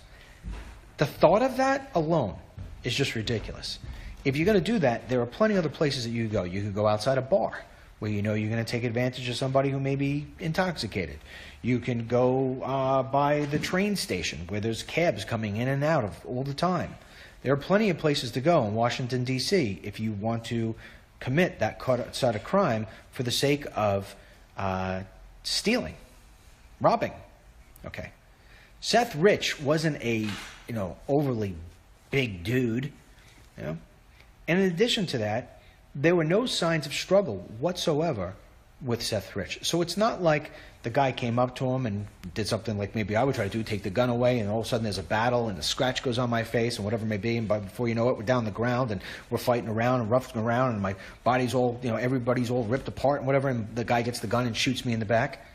Speaker 2: The thought of that alone is just ridiculous. If you're going to do that, there are plenty of other places that you could go. You could go outside a bar where you know you're going to take advantage of somebody who may be intoxicated. You can go by the train station where there's cabs coming in and out of all the time. There are plenty of places to go in Washington, D.C. if you want to commit that sort of crime for the sake of stealing, robbing. Okay. Seth Rich wasn't a, overly big dude, And in addition to that, there were no signs of struggle whatsoever with Seth Rich. So it's not like the guy came up to him and did something like maybe I would try to do, take the gun away, and all of a sudden there's a battle and a scratch goes on my face and whatever it may be, and before you know it, we're down the ground and we're fighting around and roughing around and my body's all, everybody's all ripped apart and whatever, and the guy gets the gun and shoots me in the back.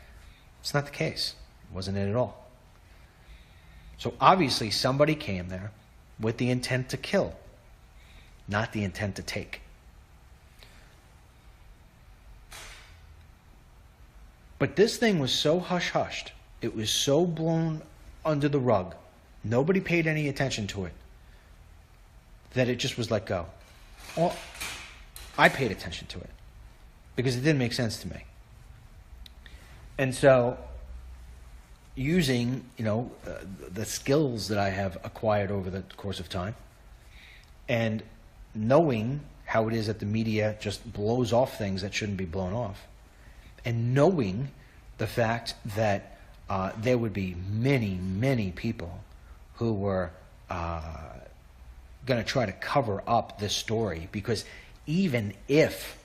Speaker 2: It's not the case. It wasn't it at all. So obviously somebody came there with the intent to kill, not the intent to take. But this thing was so hush-hushed, it was so blown under the rug, nobody paid any attention to it, that it just was let go. Well, I paid attention to it, because it didn't make sense to me. And so, using, the skills that I have acquired over the course of time, and knowing how it is that the media just blows off things that shouldn't be blown off, and knowing the fact that there would be many, many people who were going to try to cover up this story, because even if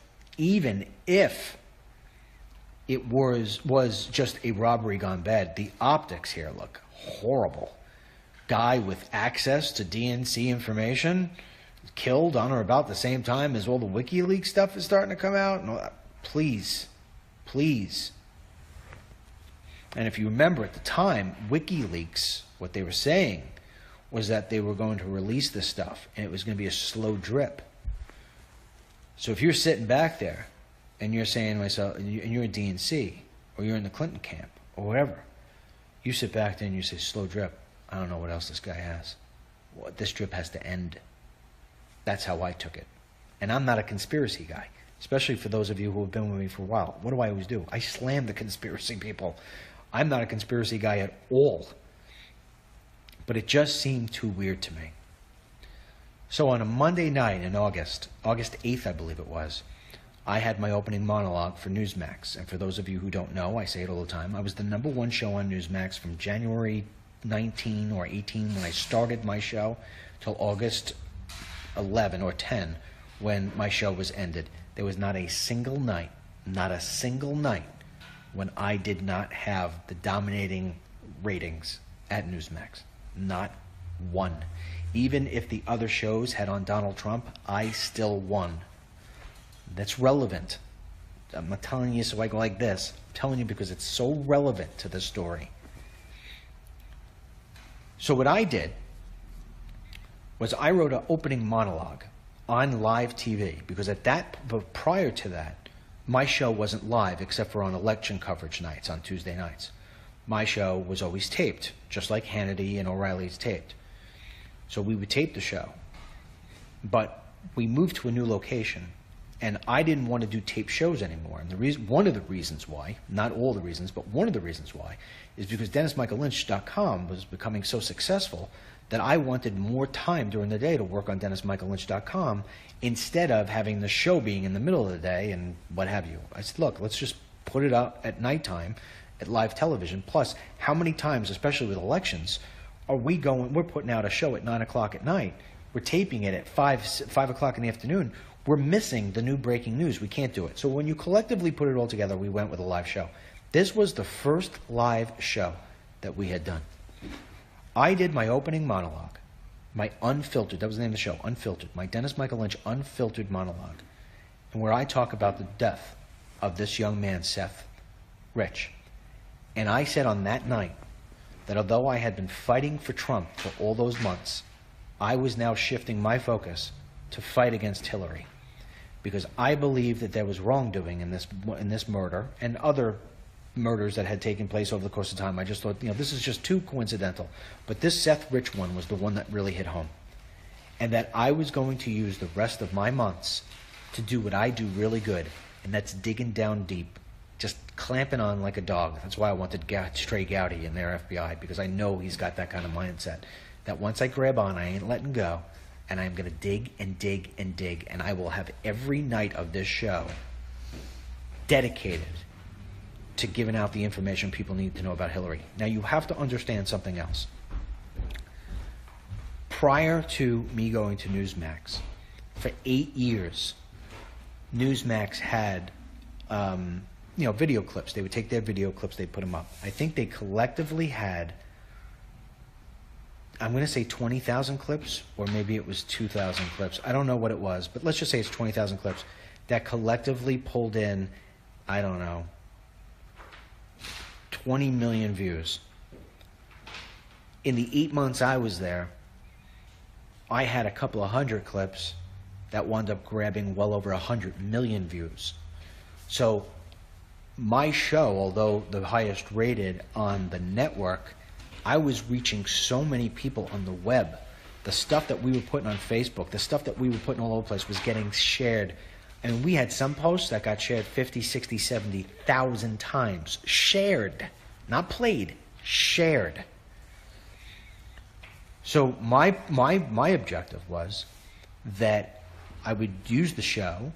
Speaker 2: it was just a robbery gone bad, the optics here look horrible. Guy with access to DNC information killed on or about the same time as all the WikiLeaks stuff is starting to come out. No, please. And if you remember at the time, WikiLeaks, what they were saying was that they were going to release this stuff and it was going to be a slow drip. So if you're sitting back there and you're saying to myself, and you're in DNC or you're in the Clinton camp or whatever, you sit back there and you say, slow drip. I don't know what else this guy has. Well, this drip has to end. That's how I took it. And I'm not a conspiracy guy. Especially for those of you who have been with me for a while. What do I always do? I slam the conspiracy people. I'm not a conspiracy guy at all. But it just seemed too weird to me. So on a Monday night in August 8th, I believe it was, I had my opening monologue for Newsmax. And for those of you who don't know, I say it all the time, I was the #1 show on Newsmax from January 19 or 18 when I started my show till August 11 or 10 when my show was ended. There was not a single night when I did not have the dominating ratings at Newsmax. Not one. Even if the other shows had on Donald Trump, I still won. That's relevant. I'm not telling you so I go like this. I'm telling you because it's so relevant to the story. So what I did was I wrote an opening monologue on live TV, because but prior to that, my show wasn't live except for on election coverage nights on Tuesday nights. My show was always taped, just like Hannity and O'Reilly's taped. So we would tape the show, but we moved to a new location, and I didn't want to do tape shows anymore. And one of the reasons why, not all the reasons, but one of the reasons why, is because DennisMichaelLynch.com was becoming so successful that I wanted more time during the day to work on DennisMichaelLynch.com instead of having the show being in the middle of the day and what have you. I said, look, let's just put it up at nighttime at live television. Plus, how many times, especially with elections, we're putting out a show at 9 o'clock at night, we're taping it at 5 o'clock in the afternoon, we're missing the new breaking news. We can't do it. So when you collectively put it all together, we went with a live show. This was the first live show that we had done. I did my opening monologue, my unfiltered, that was the name of the show, Unfiltered, my Dennis Michael Lynch unfiltered monologue, and where I talk about the death of this young man, Seth Rich. And I said on that night that although I had been fighting for Trump for all those months, I was now shifting my focus to fight against Hillary, because I believe that there was wrongdoing in this murder and other murders that had taken place over the course of time. I just thought, this is just too coincidental. But this Seth Rich one was the one that really hit home. And that I was going to use the rest of my months to do what I do really good, and that's digging down deep, just clamping on like a dog. That's why I wanted Trey Gowdy in their FBI, because I know he's got that kind of mindset, that once I grab on, I ain't letting go, and I'm going to dig and dig and dig, and I will have every night of this show dedicated to giving out the information people need to know about Hillary. Now, you have to understand something else. Prior to me going to Newsmax, for 8 years, Newsmax had video clips. They would take their video clips, they'd put them up. I think they collectively had, I'm going to say 20,000 clips, or maybe it was 2,000 clips. I don't know what it was, but let's just say it's 20,000 clips that collectively pulled in, I don't know, 20 million views. In the 8 months I was there, I had a couple of hundred clips that wound up grabbing well over 100 million views. So my show, although the highest rated on the network, I was reaching so many people on the web. The stuff that we were putting on Facebook, the stuff that we were putting all over the place was getting shared. And we had some posts that got shared 50, 60, 70,000 times. Shared, not played, shared. So my objective was that I would use the show,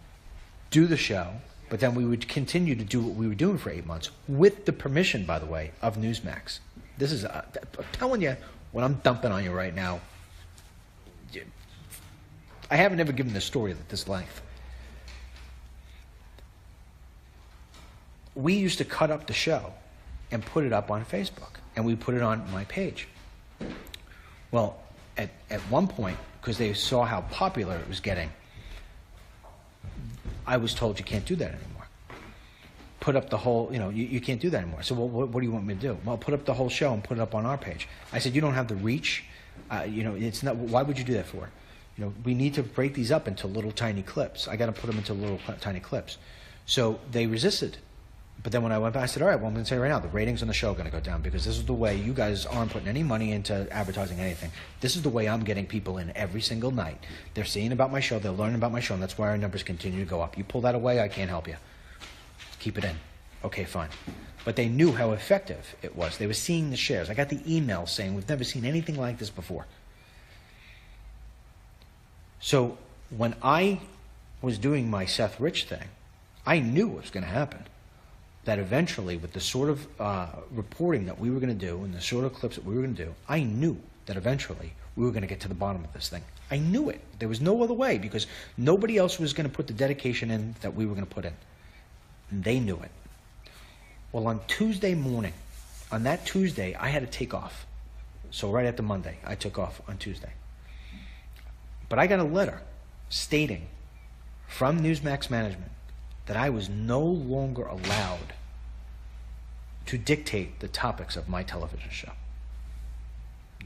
Speaker 2: do the show, but then we would continue to do what we were doing for 8 months, with the permission, by the way, of Newsmax. This is, I'm telling you, when I'm dumping on you right now, I haven't ever given this story at this length. We used to cut up the show and put it up on Facebook, and we put it on my page. Well, at one point, because they saw how popular it was getting, I was told you can't do that anymore. Put up the whole, you can't do that anymore. So what do you want me to do? Well, put up the whole show and put it up on our page. I said, you don't have the reach. It's not. Why would you do that for? We need to break these up into little tiny clips. I got to put them into little tiny clips. So they resisted. But then when I went back, I said, all right, well, I'm going to say right now, the ratings on the show are going to go down, because this is the way you guys aren't putting any money into advertising anything. This is the way I'm getting people in every single night. They're seeing about my show. They're learning about my show, and that's why our numbers continue to go up. You pull that away, I can't help you. Keep it in. Okay, fine. But they knew how effective it was. They were seeing the shares. I got the email saying, we've never seen anything like this before. So when I was doing my Seth Rich thing, I knew what was going to happen. That eventually, with the sort of reporting that we were going to do and the sort of clips that we were going to do, I knew that eventually we were going to get to the bottom of this thing. I knew it. There was no other way, because nobody else was going to put the dedication in that we were going to put in. And they knew it. Well, on Tuesday morning, on that Tuesday, I had to take off. So right after Monday, I took off on Tuesday. But I got a letter stating from Newsmax management that I was no longer allowed to dictate the topics of my television show.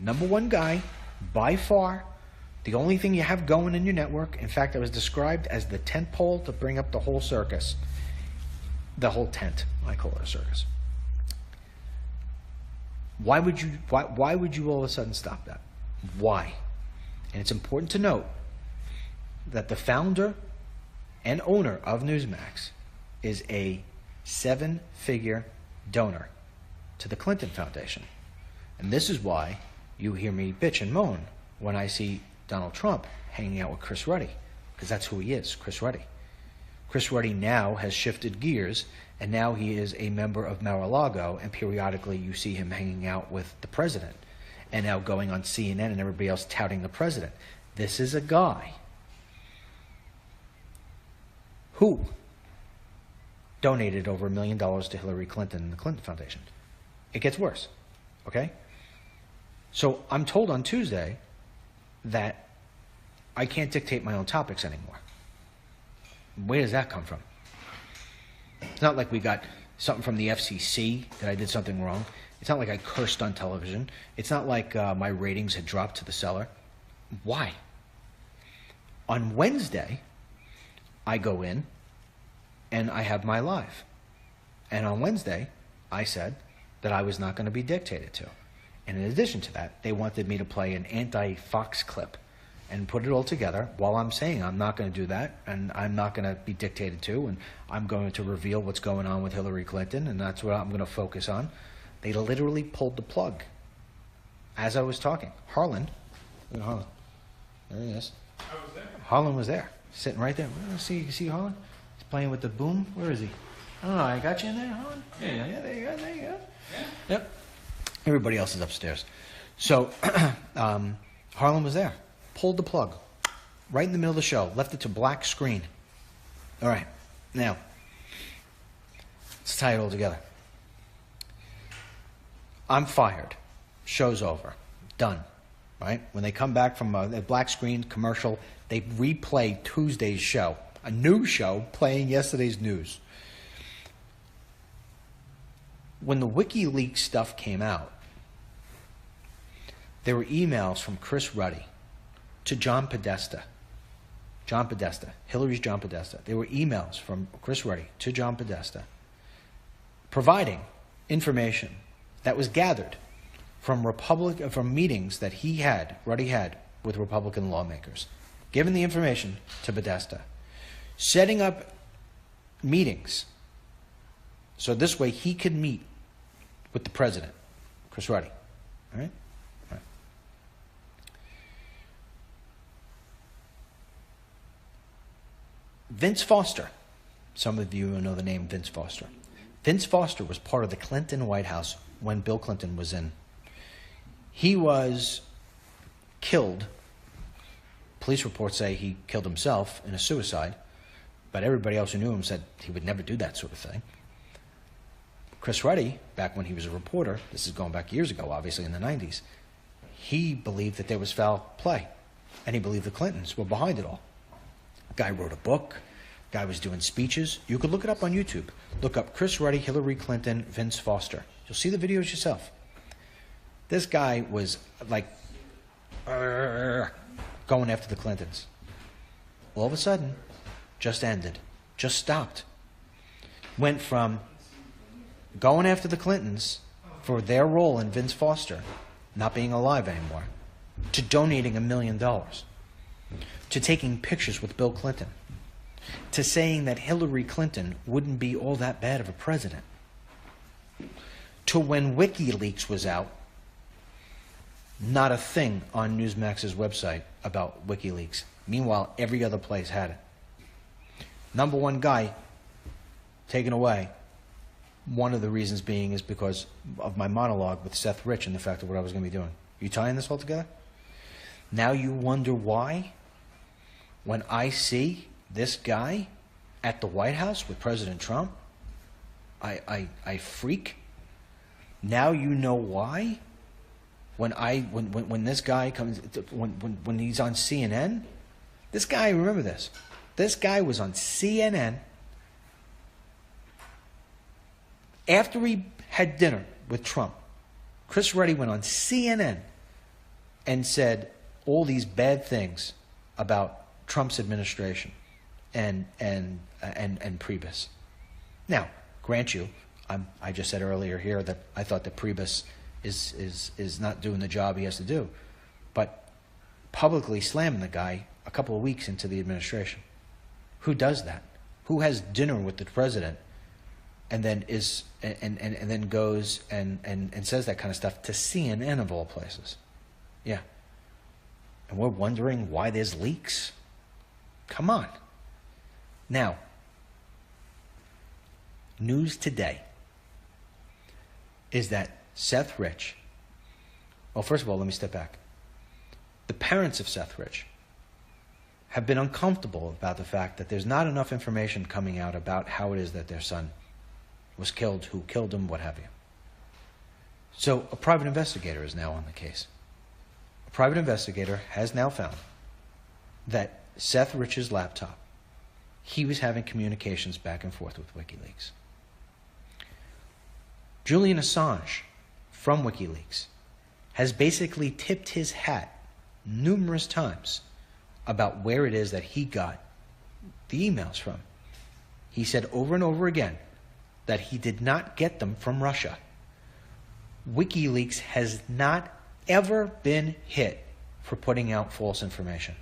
Speaker 2: Number one guy, by far, the only thing you have going in your network. In fact, I was described as the tent pole to bring up the whole circus. The whole tent. I call it a circus. Why would you all of a sudden stop that? Why? And it's important to note that the founder and owner of Newsmax is a 7-figure donor to the Clinton Foundation. And this is why you hear me bitch and moan when I see Donald Trump hanging out with Chris Ruddy, because that's who he is, Chris Ruddy. Chris Ruddy now has shifted gears, and now he is a member of Mar-a-Lago, and periodically you see him hanging out with the president, and now going on CNN and everybody else touting the president. This is a guy who donated over $1 million to Hillary Clinton and the Clinton Foundation. It gets worse, okay? So I'm told on Tuesday that I can't dictate my own topics anymore. Where does that come from? It's not like we got something from the FCC that I did something wrong. It's not like I cursed on television. It's not like my ratings had dropped to the cellar. Why? On Wednesday, I go in and I have my live. And on Wednesday, I said that I was not going to be dictated to. And in addition to that, they wanted me to play an anti-Fox clip and put it all together, while I'm saying I'm not going to do that, and I'm not going to be dictated to, and I'm going to reveal what's going on with Hillary Clinton, and that's what I'm going to focus on. They literally pulled the plug as I was talking. Harlan, look at Harlan. There he is.
Speaker 3: I was there.
Speaker 2: Harlan was there, sitting right there. You see Harlan? He's playing with the boom. Where is he? Oh, I got you in there, Harlan? Yeah, there you go, there you go.
Speaker 3: Yeah.
Speaker 2: Yep. Everybody else is upstairs. So, Harlan was there. Pulled the plug. Right in the middle of the show. Left it to black screen. All right. Now, let's tie it all together. I'm fired. Show's over. Done. Right? When they come back from a black screen commercial, they replay Tuesday's show. A new show playing yesterday's news. When the WikiLeaks stuff came out, there were emails from Chris Ruddy to John Podesta. John Podesta, Hillary's John Podesta. There were emails from Chris Ruddy to John Podesta providing information that was gathered from meetings that Ruddy had with Republican lawmakers, giving the information to Podesta, setting up meetings so this way he could meet with the president, Chris Ruddy. All right? All right. Vince Foster. Some of you know the name Vince Foster. Vince Foster was part of the Clinton White House when Bill Clinton was in. He was killed. Police reports say he killed himself in a suicide, but everybody else who knew him said he would never do that sort of thing. Chris Ruddy, back when he was a reporter, this is going back years ago, obviously in the 90s, he believed that there was foul play, and he believed the Clintons were behind it all. Guy wrote a book. Guy was doing speeches. You could look it up on YouTube. Look up Chris Ruddy, Hillary Clinton, Vince Foster. You'll see the videos yourself. This guy was like going after the Clintons. All of a sudden, just ended. Just stopped. Went from going after the Clintons for their role in Vince Foster not being alive anymore, to donating $1 million, to taking pictures with Bill Clinton, to saying that Hillary Clinton wouldn't be all that bad of a president, to when WikiLeaks was out, not a thing on Newsmax's website about WikiLeaks. Meanwhile, every other place had it. Number one guy taken away. One of the reasons being is because of my monologue with Seth Rich and the fact of what I was going to be doing. You tying this all together? Now you wonder why, when I see this guy at the White House with President Trump, I freak. Now you know why. When this guy comes, when he's on CNN, this guy, remember this, this guy was on CNN after he had dinner with Trump. Chris Ruddy went on CNN and said all these bad things about Trump's administration and Priebus. Now, grant you, I just said earlier here that I thought that Priebus is not doing the job he has to do, but publicly slamming the guy a couple of weeks into the administration. Who does that? Who has dinner with the president and then then goes and says that kind of stuff to CNN of all places? Yeah. And we're wondering why there's leaks? Come on. Now, news today is that Seth Rich, well, first of all, let me step back. The parents of Seth Rich have been uncomfortable about the fact that there's not enough information coming out about how it is that their son was killed, who killed him, what have you. So a private investigator is now on the case. A private investigator has now found that Seth Rich's laptop, he was having communications back and forth with WikiLeaks. Julian Assange from WikiLeaks has basically tipped his hat numerous times about where it is that he got the emails from. He said over and over again that he did not get them from Russia. WikiLeaks has not ever been hit for putting out false information.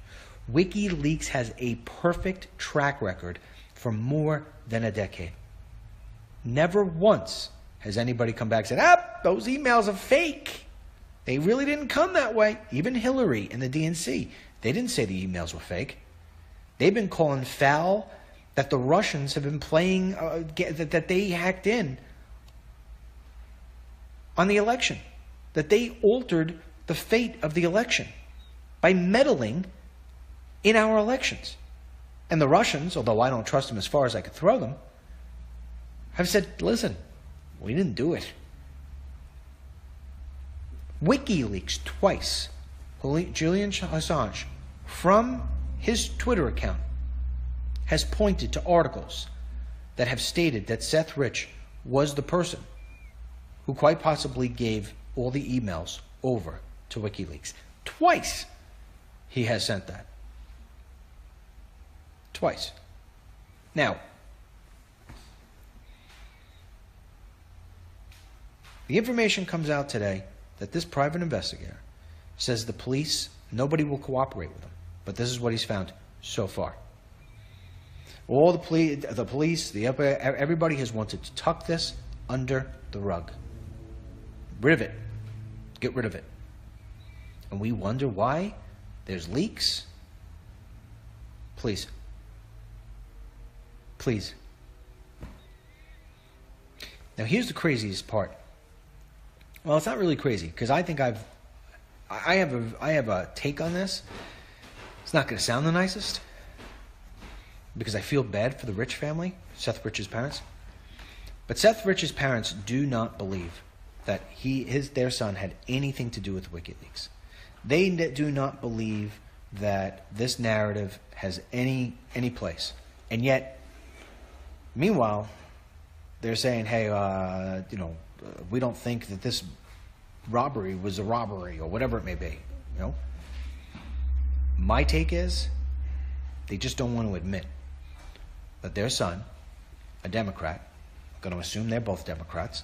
Speaker 2: WikiLeaks has a perfect track record for more than a decade. Never once has anybody come back and said, those emails are fake. They really didn't come that way. Even Hillary and the DNC, they didn't say the emails were fake. They've been calling foul that the Russians have been playing, that they hacked in on the election, that they altered the fate of the election by meddling in our elections. And the Russians, although I don't trust them as far as I could throw them, have said, listen, we didn't do it. WikiLeaks twice, Julian Assange, from his Twitter account, has pointed to articles that have stated that Seth Rich was the person who quite possibly gave all the emails over to WikiLeaks. Twice he has sent that. Twice. Now, the information comes out today that this private investigator says the police, nobody will cooperate with him. But this is what he's found so far. All the police, everybody has wanted to tuck this under the rug. Rid of it. Get rid of it. And we wonder why there's leaks. Please. Please. Now here's the craziest part. Well, it's not really crazy, because I think I have a take on this. It's not going to sound the nicest, because I feel bad for the Rich family, Seth Rich's parents. But Seth Rich's parents do not believe that their son had anything to do with WikiLeaks. They do not believe that this narrative has any place. And yet, meanwhile, they're saying, hey, we don't think that this robbery was a robbery, or whatever it may be. My take is they just don't want to admit that their son, a Democrat, I'm going to assume they're both Democrats,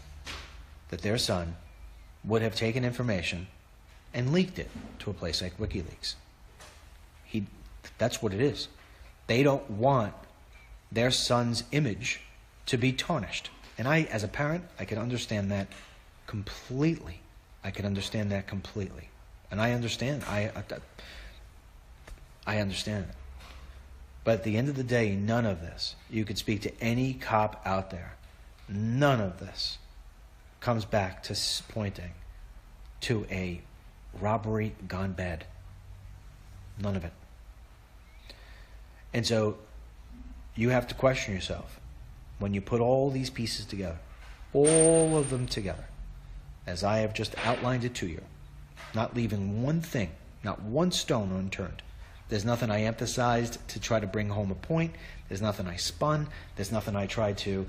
Speaker 2: that their son would have taken information and leaked it to a place like WikiLeaks. That's what it is. They don't want their son's image to be tarnished. And I, as a parent, I can understand that completely. I can understand that completely. And I understand. I understand it. But at the end of the day, none of this, you could speak to any cop out there, none of this comes back to pointing to a robbery gone bad. None of it. And so you have to question yourself when you put all these pieces together, all of them together, as I have just outlined it to you, not leaving one thing, not one stone unturned. There's nothing I emphasized to try to bring home a point. There's nothing I spun. There's nothing I tried to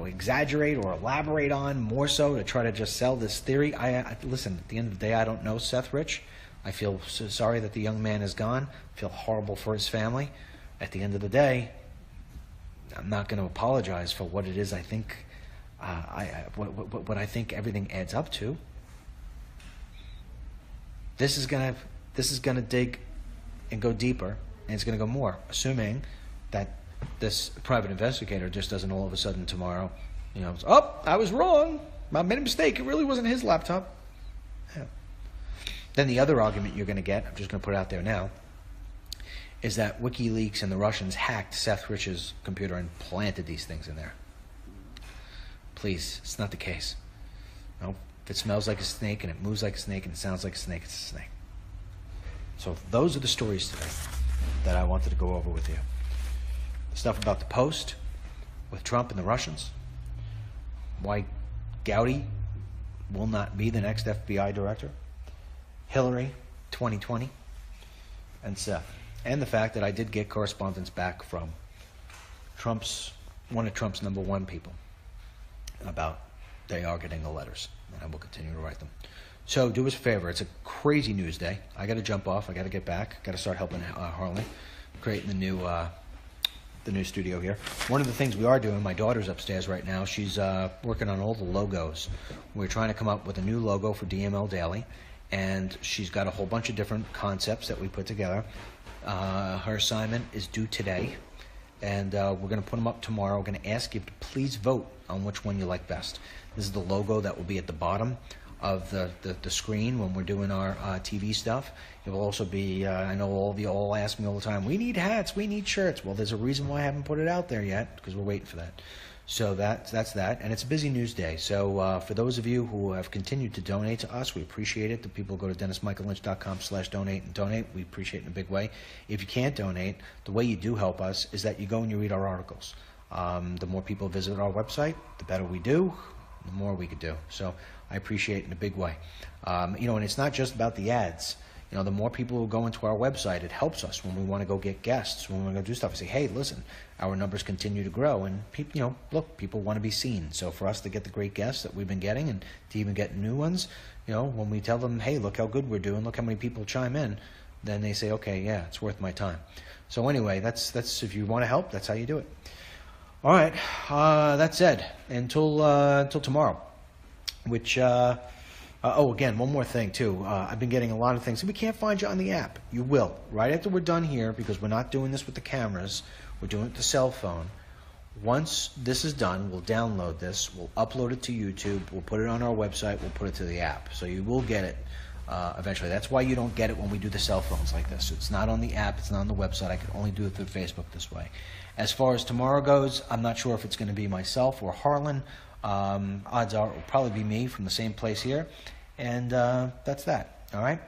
Speaker 2: exaggerate or elaborate on more so to try to just sell this theory. Listen, at the end of the day, I don't know Seth Rich. I feel so sorry that the young man is gone. I feel horrible for his family. At the end of the day, I'm not going to apologize for what it is I think, what I think everything adds up to. This is going to dig and go deeper, and it's going to go more, assuming that this private investigator just doesn't all of a sudden tomorrow, I was wrong. I made a mistake. It really wasn't his laptop. Yeah. Then the other argument you're going to get, I'm just going to put it out there now, is that WikiLeaks and the Russians hacked Seth Rich's computer and planted these things in there. Please, it's not the case. No, if it smells like a snake and it moves like a snake and it sounds like a snake, it's a snake. So those are the stories today that I wanted to go over with you. Stuff about the Post with Trump and the Russians. Why Gowdy will not be the next FBI director. Hillary, 2020. And Seth. And the fact that I did get correspondence back from one of Trump's #1 people about they are getting the letters. And I will continue to write them. So do us a favor. It's a crazy news day. I got to jump off. I got to get back. Got to start helping Harlan creating the new studio here. One of the things we are doing, my daughter's upstairs right now. She's working on all the logos. We're trying to come up with a new logo for DML Daily, and she's got a whole bunch of different concepts that we put together. Her assignment is due today, and we're going to put them up tomorrow. We're going to ask you to please vote on which one you like best. This is the logo that will be at the bottom of the screen when we're doing our TV stuff. It will also be, I know all of you all ask me all the time, we need hats, we need shirts. Well, there's a reason why I haven't put it out there yet, because we're waiting for that. So that's that, and it's a busy news day. So for those of you who have continued to donate to us, we appreciate it. The people who go to DennisMichaelLynch.com/donate and donate, we appreciate it in a big way. If you can't donate, the way you do help us is that you go and you read our articles. The more people visit our website, the better we do, the more we could do. So I appreciate it in a big way. You know, and it's not just about the ads. You know, the more people who go into our website, it helps us when we want to go get guests, when we want to go do stuff. We say, hey, listen, our numbers continue to grow, and people, you know, look, people want to be seen. So for us to get the great guests that we've been getting, and to even get new ones, you know, when we tell them, hey, look how good we're doing, look how many people chime in, then they say, okay, yeah, it's worth my time. So anyway, that's if you want to help, that's how you do it. All right, that said, until tomorrow, which. Oh, again, one more thing, too. I've been getting a lot of things. We can't find you on the app. You will. Right after we're done here, because we're not doing this with the cameras, we're doing it with the cell phone. Once this is done, we'll download this. We'll upload it to YouTube. We'll put it on our website. We'll put it to the app. So you will get it eventually. That's why you don't get it when we do the cell phones like this. It's not on the app. It's not on the website. I can only do it through Facebook this way. As far as tomorrow goes, I'm not sure if it's going to be myself or Harlan. Odds are it will probably be me from the same place here. And that's that, all right?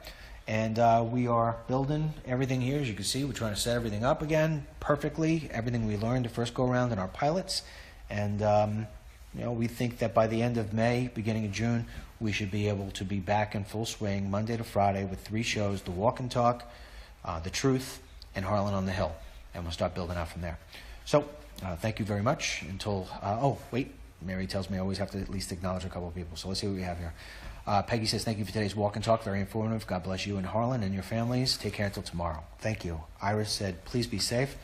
Speaker 2: And we are building everything here. As you can see, we're trying to set everything up again perfectly, everything we learned the first go-around in our pilots. And, you know, we think that by the end of May, beginning of June, we should be able to be back in full swing Monday to Friday with 3 shows, The Walk and Talk, The Truth, and Harlan on the Hill. And we'll start building out from there. So thank you very much until, oh, wait. Mary tells me I always have to at least acknowledge a couple of people. So let's see what we have here. Peggy says, thank you for today's walk and talk. Very informative. God bless you and Harlan and your families. Take care until tomorrow. Thank you. Iris said, please be safe.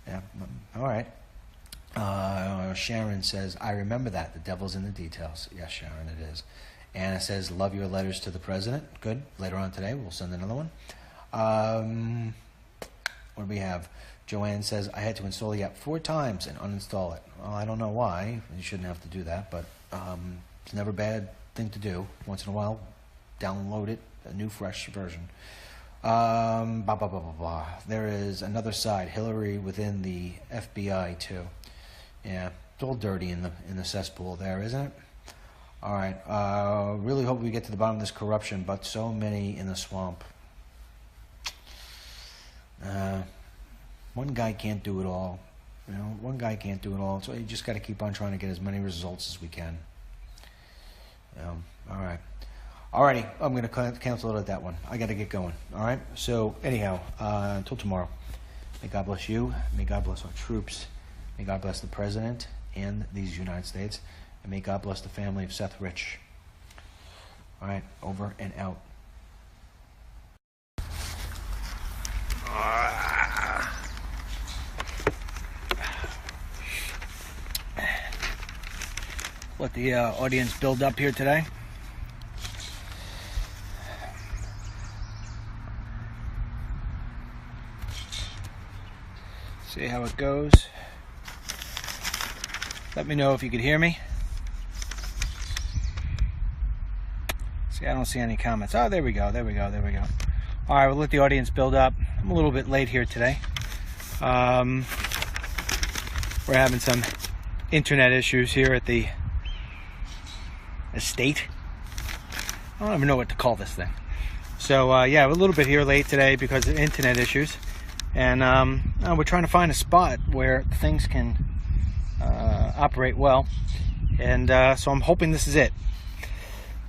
Speaker 2: Yeah, all right. Sharon says, I remember that. The devil's in the details. Yes, Sharon, it is. Anna says, love your letters to the president. Good. Later on today, we'll send another one. What do we have? Joanne says, I had to install the app 4 times and uninstall it. Well, I don't know why. You shouldn't have to do that, but it's never a bad thing to do. Once in a while, download it, a new, fresh version. There is another side, Hillary within the FBI, too. Yeah, it's all dirty in the cesspool there, isn't it? All right. Really hope we get to the bottom of this corruption, but so many in the swamp. One guy can't do it all. You know, one guy can't do it all. So you just got to keep on trying to get as many results as we can. All right. Alrighty, I'm going to cancel it at that one. I got to get going. All right. So anyhow, until tomorrow. May God bless you. May God bless our troops. May God bless the president and these United States. And may God bless the family of Seth Rich. All right. Over and out.
Speaker 1: Let the audience build up here today. See how it goes. Let me know if you could hear me. See, I don't see any comments. Oh, there we go. There we go. There we go. All right, we'll let the audience build up. I'm a little bit late here today. We're having some internet issues here at the estate. I don't even know what to call this thing. So yeah, we're a little bit here late today because of internet issues, and we're trying to find a spot where things can operate well, and so I'm hoping this is it.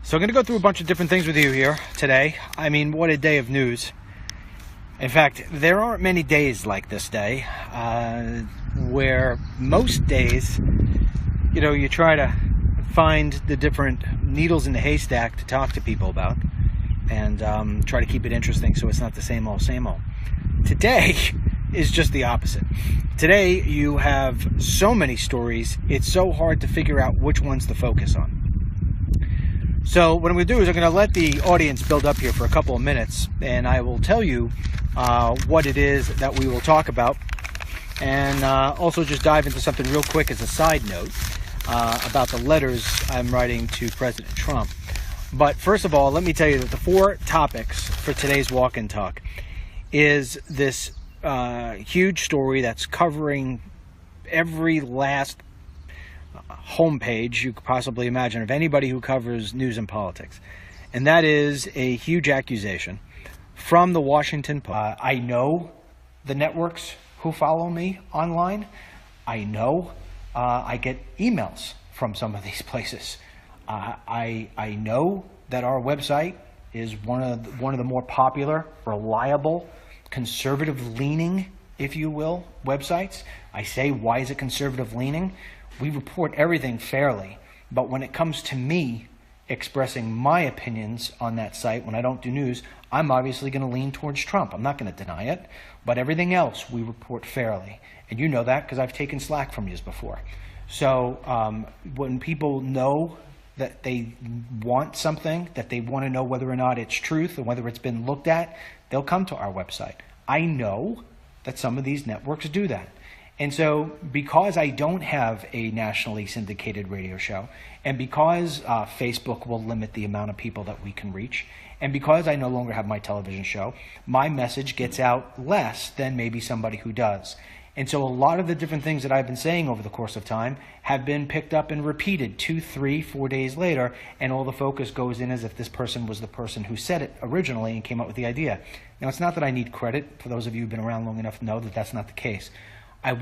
Speaker 1: So I'm going to go through a bunch of different things with you here today. I mean, what a day of news. In fact, there aren't many days like this day, where most days, you know, you try to find the different needles in the haystack to talk to people about, and try to keep it interesting so it's not the same old, same old. Today is just the opposite. Today you have so many stories, it's so hard to figure out which ones to focus on. So what I'm going to do is I'm going to let the audience build up here for a couple of minutes, and I will tell you what it is that we will talk about, and also just dive into something real quick as a side note about the letters I'm writing to President Trump. But first of all, let me tell you that the 4 topics for today's Walk and Talk is this huge story that's covering every last homepage you could possibly imagine of anybody who covers news and politics. And that is a huge accusation from the Washington Post. I know the networks who follow me online. I know I get emails from some of these places. I know that our website is one of the more popular, reliable, conservative-leaning, if you will, websites. I say, why is it conservative-leaning? We report everything fairly, but when it comes to me expressing my opinions on that site, when I don't do news, I'm obviously going to lean towards Trump. I'm not going to deny it, but everything else we report fairly. And you know that because I've taken slack from you before. So when people know that they want something, that they want to know whether or not it's truth or whether it's been looked at, they'll come to our website. I know that some of these networks do that. And so because I don't have a nationally syndicated radio show, and because Facebook will limit the amount of people that we can reach, and because I no longer have my television show, my message gets out less than maybe somebody who does. And so a lot of the different things that I've been saying over the course of time have been picked up and repeated 2, 3, 4 days later, and all the focus goes in as if this person was the person who said it originally and came up with the idea. Now, it's not that I need credit. For those of you who've been around long enough to know that that's not the case. I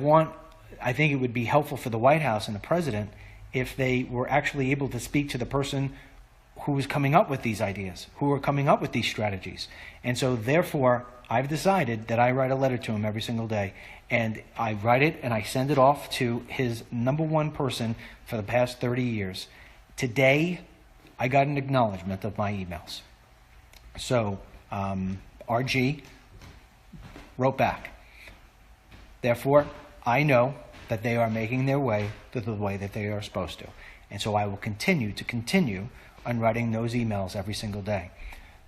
Speaker 1: think it would be helpful for the White House and the president if they were actually able to speak to the person who was coming up with these ideas, who were coming up with these strategies. And so therefore, I've decided that I write a letter to him every single day. And I write it and I send it off to his #1 person for the past 30 years. Today, I got an acknowledgement of my emails. So RG wrote back. Therefore, I know that they are making their way to the way that they are supposed to. And so I will continue on writing those emails every single day.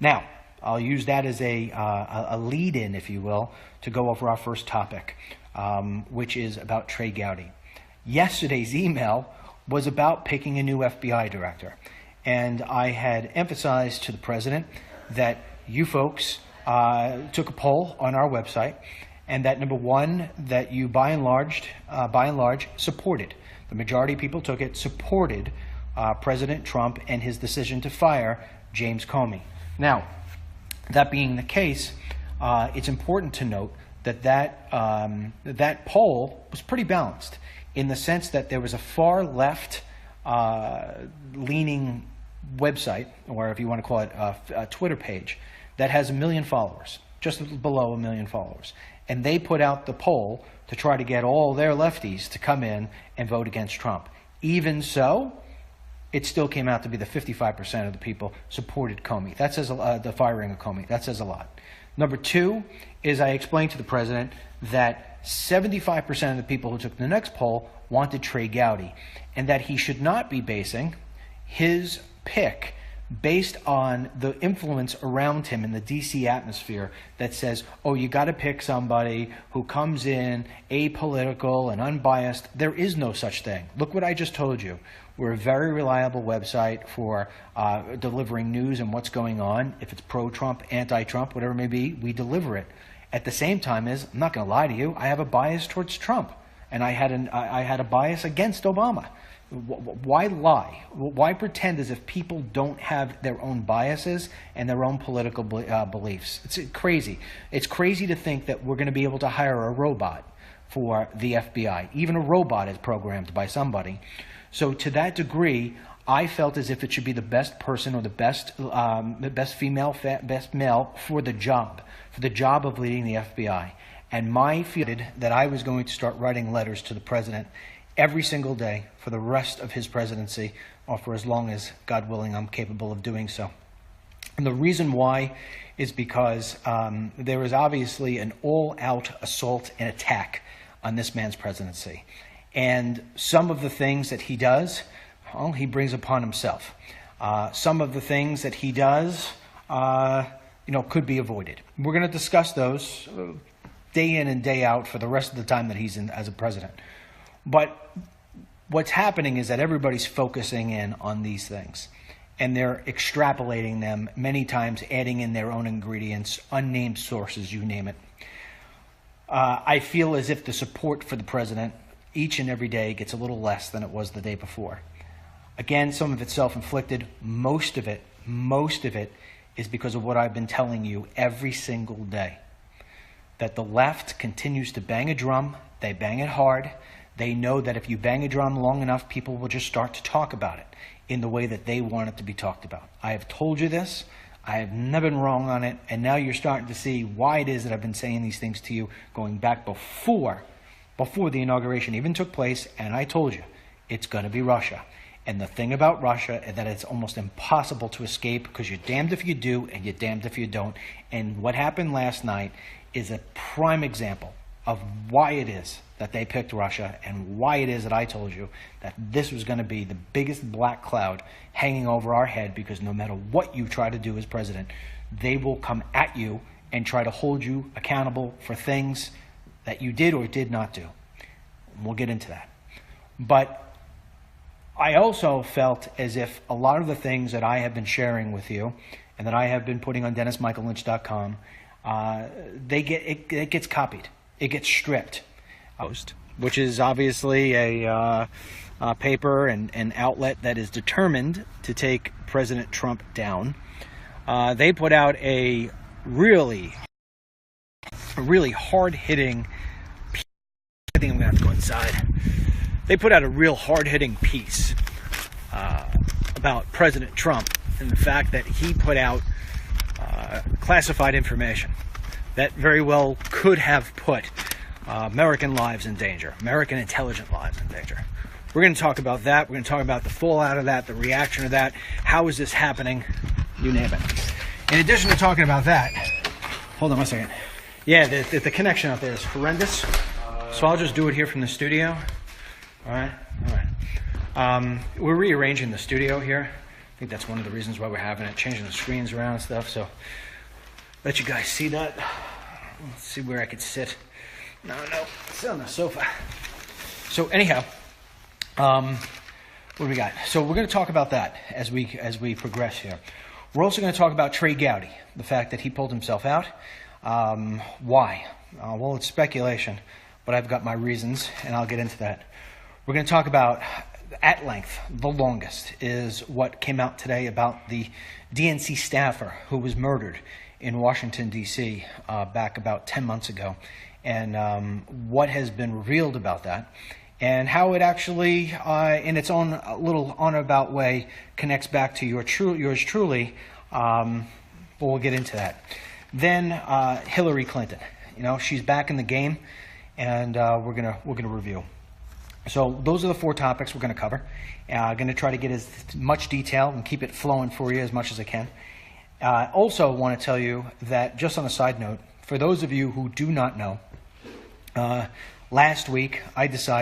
Speaker 1: Now, I'll use that as a lead-in, if you will, to go over our first topic, which is about Trey Gowdy. Yesterday's email was about picking a new FBI director. And I had emphasized to the president that you folks took a poll on our website, and that #1, that you by and large supported. The majority of people took it, supported President Trump and his decision to fire James Comey. Now, that being the case, it's important to note that poll was pretty balanced in the sense that there was a far left leaning website, or if you want to call it a Twitter page, that has 1 million followers, just below 1 million followers. And they put out the poll to try to get all their lefties to come in and vote against Trump. Even so, it still came out to be the 55% of the people supported Comey. That says the firing of Comey. That says a lot. #2 is I explained to the president that 75% of the people who took the next poll wanted Trey Gowdy, and that he should not be basing his pick based on the influence around him in the DC atmosphere that says, oh, you got to pick somebody who comes in apolitical and unbiased. There is no such thing. Look what I just told you. We're a very reliable website for delivering news and what's going on. If it's pro-Trump, anti-Trump, whatever it may be, we deliver it. At the same time, I'm not going to lie to you, I have a bias towards Trump, and I had a bias against Obama. Why lie? Why pretend as if people don't have their own biases and their own political beliefs? It's crazy. It's crazy to think that we're going to be able to hire a robot for the FBI. Even a robot is programmed by somebody. So to that degree, I felt as if it should be the best person or the best female, best male for the job of leading the FBI. And my feeling that I was going to start writing letters to the president every single day for the rest of his presidency, or for as long as, God willing, I'm capable of doing so. And the reason why is because there is obviously an all-out assault and attack on this man's presidency. And some of the things that he does, well, he brings upon himself.
Speaker 2: Some of the things that he does, could be avoided. We're going to discuss those day in and day out for the rest of the time that he's in as a president. But what's happening is that everybody's focusing in on these things, and they're extrapolating them, many times adding in their own ingredients, unnamed sources, you name it. I feel as if the support for the president each and every day gets a little less than it was the day before. Again, some of it's self-inflicted. Most of it is because of what I've been telling you every single day. That the left continues to bang a drum. They bang it hard. They know that if you bang a drum long enough, people will just start to talk about it in the way that they want it to be talked about. I have told you this. I have never been wrong on it. And now you're starting to see why it is that I've been saying these things to you going back before the inauguration even took place. And I told you, it's going to be Russia. And the thing about Russia is that it's almost impossible to escape, because you're damned if you do and you're damned if you don't. And what happened last night is a prime example of why it is that they picked Russia, and why it is that I told you that this was going to be the biggest black cloud hanging over our head, because no matter what you try to do as president, they will come at you and try to hold you accountable for things that you did or did not do. We'll get into that. But I also felt as if a lot of the things that I have been sharing with you and that I have been putting on DennisMichaelLynch.com, it gets copied. It gets stripped. Which is obviously a paper and outlet that is determined to take President Trump down. They put out a really hard-hitting piece. I think I'm going to have to go inside. They put out a real hard-hitting piece about President Trump and the fact that he put out classified information that very well could have put American lives in danger, American intelligent lives in danger. We're going to talk about that. We're going to talk about the fallout of that, the reaction to that. How is this happening? You name it. In addition to talking about that, hold on one second. Yeah, the connection out there is horrendous. So I'll just do it here from the studio. All right. We're rearranging the studio here. I think that's one of the reasons why we're having it, changing the screens around and stuff. So let you guys see that. Let's see where I could sit. No, sit on the sofa. So anyhow, what do we got? So we're going to talk about that as we progress here. We're also going to talk about Trey Gowdy, the fact that he pulled himself out. Why? Well, it's speculation, but I've got my reasons, and I'll get into that. We're going to talk about, at length, the longest, is what came out today about the DNC staffer who was murdered in Washington, D.C. Back about 10 months ago, and what has been revealed about that, and how it actually, in its own little on-about way, connects back to yours truly. But we'll get into that. Then Hillary Clinton. She's back in the game, and we're gonna review. So those are the 4 topics we're going to cover. I'm going to try to get as much detail and keep it flowing for you as much as I can. Also want to tell you that, just on a side note, for those of you who do not know, last week I decided